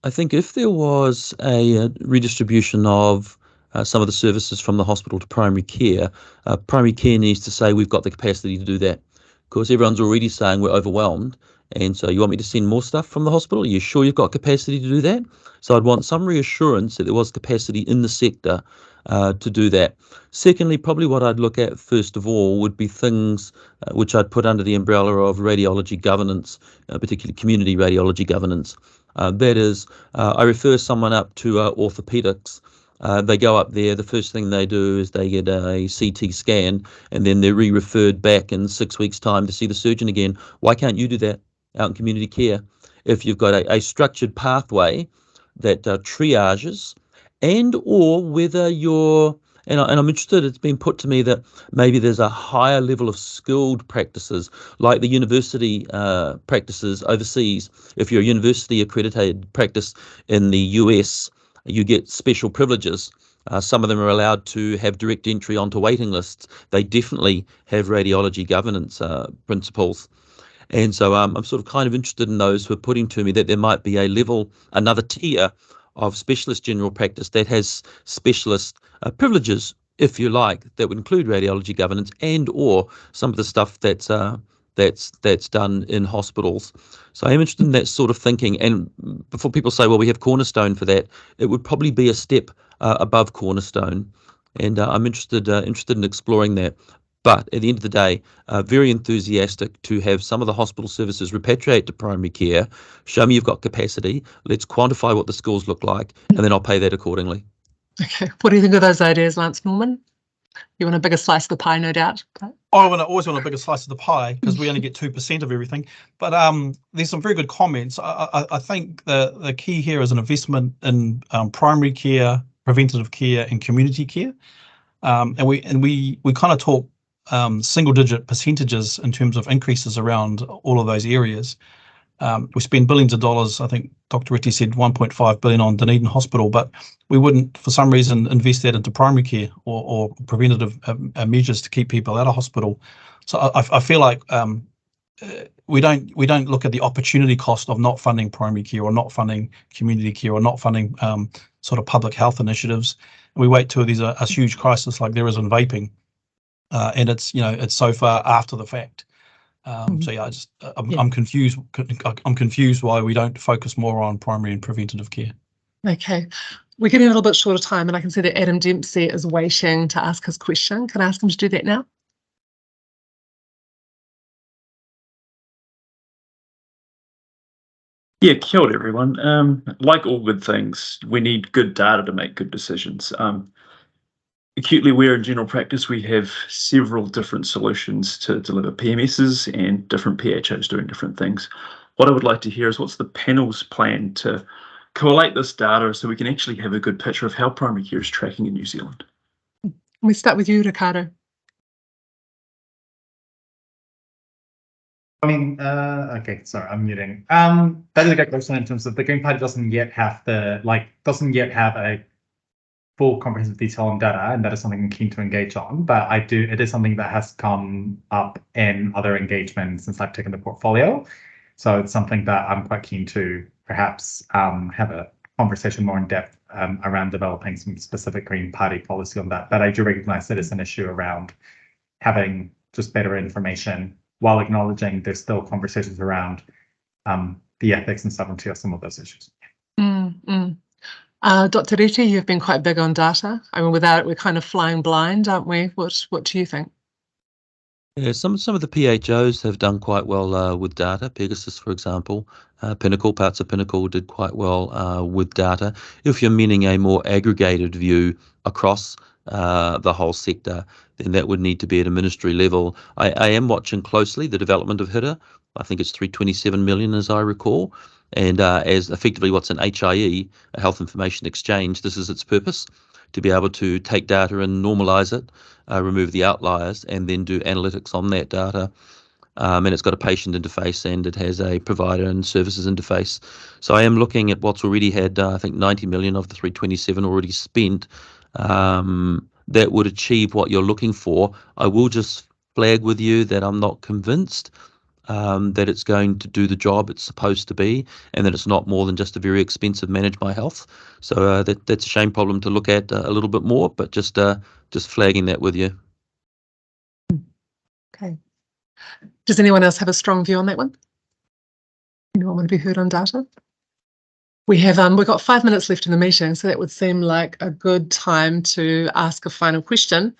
I think if there was a redistribution of some of the services from the hospital to primary care needs to say we've got the capacity to do that. Of course, everyone's already saying we're overwhelmed, and so you want me to send more stuff from the hospital? Are you sure you've got capacity to do that? So I'd want some reassurance that there was capacity in the sector to do that. Secondly, probably what I'd look at first of all would be things which I'd put under the umbrella of radiology governance, particularly community radiology governance. That is, I refer someone up to orthopedics. They go up there, the first thing they do is they get a CT scan, and then they're re-referred back in 6 weeks' time to see the surgeon again. Why can't you do that out in community care? If you've got a structured pathway that triages, and or whether you're, and I'm interested, it's been put to me that maybe there's a higher level of skilled practices, like the university practices overseas. If you're a university accredited practice in the US, you get special privileges. Some of them are allowed to have direct entry onto waiting lists. They definitely have radiology governance principles. And so I'm sort of kind of interested in those who are putting to me that there might be a level, another tier of specialist general practice that has specialist privileges, if you like, that would include radiology governance and or some of the stuff that's done in hospitals. So I am interested in that sort of thinking. And before people say, well, we have Cornerstone for that, it would probably be a step above Cornerstone. And I'm interested in exploring that. But at the end of the day, very enthusiastic to have some of the hospital services repatriate to primary care. Show me you've got capacity. Let's quantify what the schools look like, and then I'll pay that accordingly. Okay, what do you think of those ideas, Lance Norman? You want a bigger slice of the pie, no doubt. But I always want a bigger slice of the pie because we only get 2% of everything. But there's some very good comments. I think the key here is an investment in primary care, preventative care, and community care. And we kind of talk single-digit percentages in terms of increases around all of those areas. We spend billions of dollars. I think Dr. Reti said 1.5 billion on Dunedin Hospital, but we wouldn't, for some reason, invest that into primary care or preventative measures to keep people out of hospital. So I feel like we don't look at the opportunity cost of not funding primary care or not funding community care or not funding sort of public health initiatives. We wait till there's a huge crisis like there is in vaping, and it's so far after the fact. So yeah, I'm confused. I'm confused why we don't focus more on primary and preventative care. okay, we're getting a little bit short of time, and I can see that Adam Dempsey is waiting to ask his question. Can I ask him to do that now? Yeah, kia ora, everyone. Like all good things, we need good data to make good decisions. Acutely aware in general practice, we have several different solutions to deliver PMSs and different PHOs doing different things. What I would like to hear is what's the panel's plan to collate this data so we can actually have a good picture of how primary care is tracking in New Zealand. We start with you, Ricardo. I mean, okay, sorry, I'm muting. That is a great question in terms of the Green Party doesn't yet have a full comprehensive detail on data, and that is something I'm keen to engage on. But it is something that has come up in other engagements since I've taken the portfolio. So it's something that I'm quite keen to perhaps have a conversation more in depth around developing some specific Green Party policy on that. But I do recognise that it's an issue around having just better information while acknowledging there's still conversations around the ethics and sovereignty of some of those issues. Dr. Reti, you've been quite big on data. I mean, without it, we're kind of flying blind, aren't we? What do you think? Yeah, some of the PHOs have done quite well with data. Pegasus, for example, parts of Pinnacle did quite well with data. If you're meaning a more aggregated view across the whole sector, then that would need to be at a ministry level. I am watching closely the development of HITA. I think it's 327 million, as I recall. And as effectively what's an HIE, a Health Information Exchange, this is its purpose, to be able to take data and normalise it, remove the outliers, and then do analytics on that data. And it's got a patient interface and it has a provider and services interface. So I am looking at what's already had, I think, 90 million of the 327 already spent. That would achieve what you're looking for. I will just flag with you that I'm not convinced that it's going to do the job it's supposed to be, and that it's not more than just a very expensive Manage My Health. So that's a shame problem to look at a little bit more, but just flagging that with you. Okay. Does anyone else have a strong view on that one? Anyone want to be heard on data? We've got 5 minutes left in the meeting, so that would seem like a good time to ask a final question.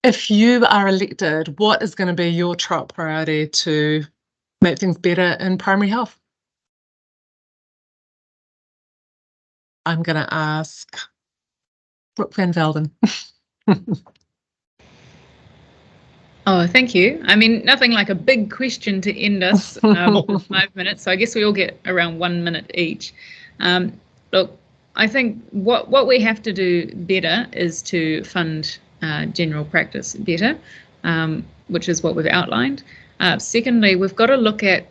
If you are elected, what is going to be your top priority to make things better in primary health? I'm going to ask Brooke van Velden. Oh, thank you. I mean, nothing like a big question to end us with 5 minutes. So I guess we all get around 1 minute each. Look, I think what we have to do better is to fund general practice better, which is what we've outlined. Secondly, we've got to look at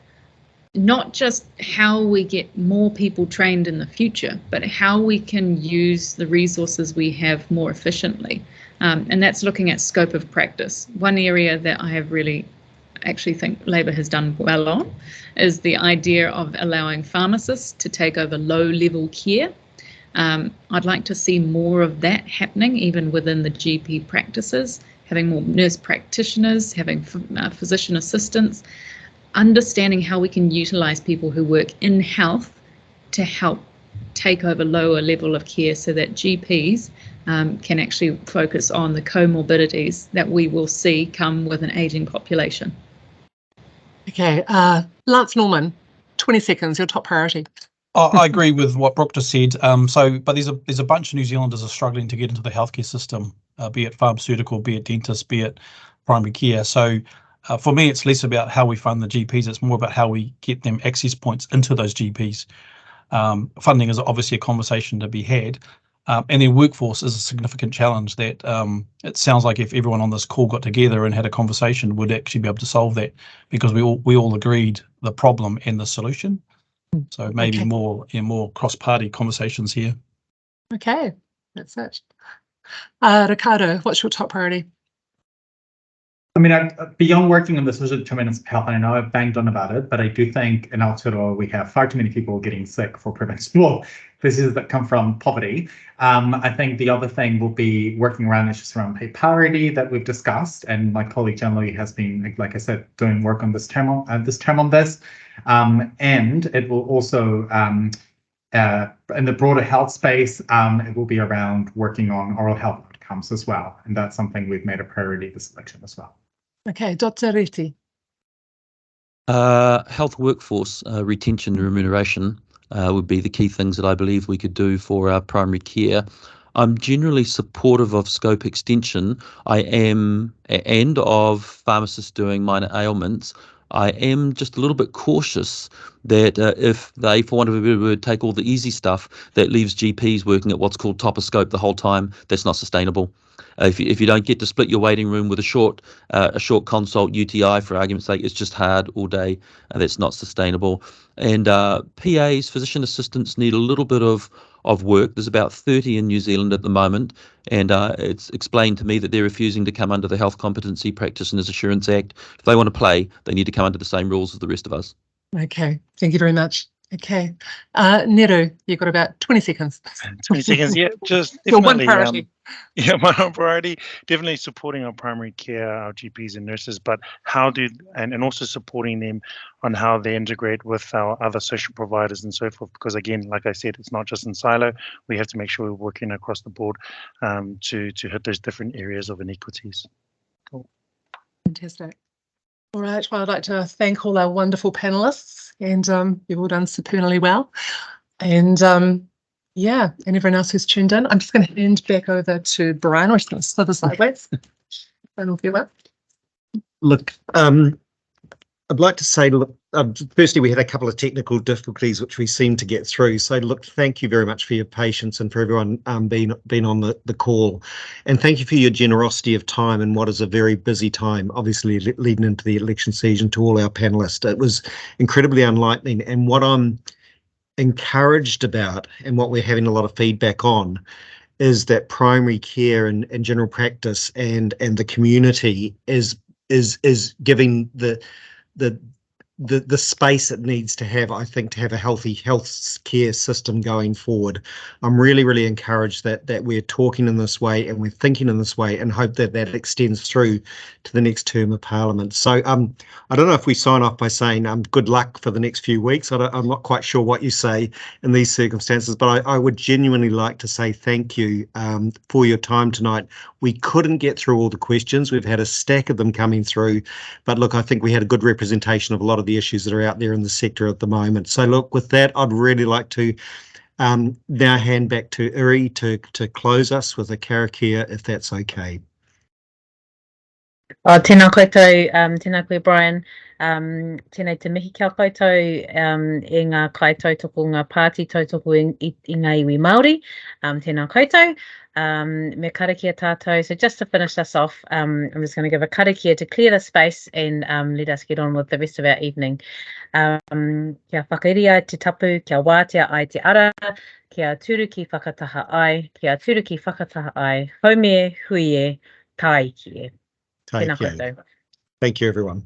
not just how we get more people trained in the future, but how we can use the resources we have more efficiently. And that's looking at scope of practice. One area that I have really actually think Labour has done well on is the idea of allowing pharmacists to take over low-level care. I'd like to see more of that happening even within the GP practices, having more nurse practitioners, having physician assistants, understanding how we can utilise people who work in health to help take over lower level of care so that GPs can actually focus on the comorbidities that we will see come with an ageing population. Okay, Lance Norman, 20 seconds, your top priority. I agree with what Brooke just said. But there's a bunch of New Zealanders are struggling to get into the healthcare system, be it pharmaceutical, be it dentists, be it primary care. So for me, it's less about how we fund the GPs. It's more about how we get them access points into those GPs. Funding is obviously a conversation to be had. And their workforce is a significant challenge that it sounds like if everyone on this call got together and had a conversation, would actually be able to solve that, because we all agreed the problem and the solution. So maybe more cross-party conversations here. Okay, that's it. Ricardo, what's your top priority? I mean, beyond working on the social determinants of health, and I know I've banged on about it, but I do think in Aotearoa we have far too many people getting sick for preventable diseases that come from poverty. I think the other thing will be working around issues around pay parity that we've discussed, and my colleague Jan-Louis has been, like I said, doing work on this term on this. And it will also, in the broader health space, it will be around working on oral health outcomes as well, and that's something we've made a priority this election as well. Okay, Dr. Reti. Health workforce retention and remuneration would be the key things that I believe we could do for our primary care. I'm generally supportive of scope extension. I am, and of pharmacists doing minor ailments. I am just a little bit cautious that if they, for want of a better word, take all the easy stuff, that leaves GPs working at what's called top of scope the whole time. That's not sustainable. If you don't get to split your waiting room with a short consult UTI, for argument's sake, it's just hard all day. That's not sustainable. And PAs, physician assistants, need a little bit of work. There's about 30 in New Zealand at the moment, and it's explained to me that they're refusing to come under the Health Competency Practitioners Assurance Act. If they want to play, they need to come under the same rules as the rest of us. Okay, thank you very much. Okay, Neru, you've got about 20 seconds. 20 seconds, yeah, just Your one definitely, priority. yeah, my own priority, definitely supporting our primary care, our GPs and nurses, but and also supporting them on how they integrate with our other social providers and so forth, because again, like I said, it's not just in silo, we have to make sure we're working across the board to hit those different areas of inequities. Cool. Fantastic. All right, well, I'd like to thank all our wonderful panelists, and you've all done superbly well. And yeah, and everyone else who's tuned in. I'm just going to hand back over to Brian. We're just going to slither sideways. Final farewell. Look, I'd like to say, look, firstly, we had a couple of technical difficulties which we seem to get through. So, look, thank you very much for your patience and for everyone being on the call. And thank you for your generosity of time in what is a very busy time, obviously leading into the election season, to all our panelists. It was incredibly enlightening. And what I'm encouraged about, and what we're having a lot of feedback on, is that primary care and general practice and the community is giving the space it needs to have, I think, to have a healthy health care system going forward. I'm really, really encouraged that we're talking in this way and we're thinking in this way, and hope that extends through to the next term of Parliament. So I don't know if we sign off by saying good luck for the next few weeks. I'm not quite sure what you say in these circumstances, but I would genuinely like to say thank you for your time tonight. We couldn't get through all the questions. We've had a stack of them coming through, but look, I think we had a good representation of a lot of the issues that are out there in the sector at the moment. So look, with that, I'd really like to now hand back to Uri to close us with a karakia, if that's okay. Tēnā koutou, tēnā koe Brian, tēnei te mihi kia koutou e ngā kai tautoko ngā pāti tautoko i ngā iwi Māori, tēnā koutou, me karakia tātou. So just to finish us off, I'm just going to give a karakia to clear the space and let us get on with the rest of our evening. Kia whakairia te tapu, kia wātea ai te ara, kia turu ki whakataha ai, kia turu ki whakataha ai, haumie, hui e, tā iki e. Thank you, everyone.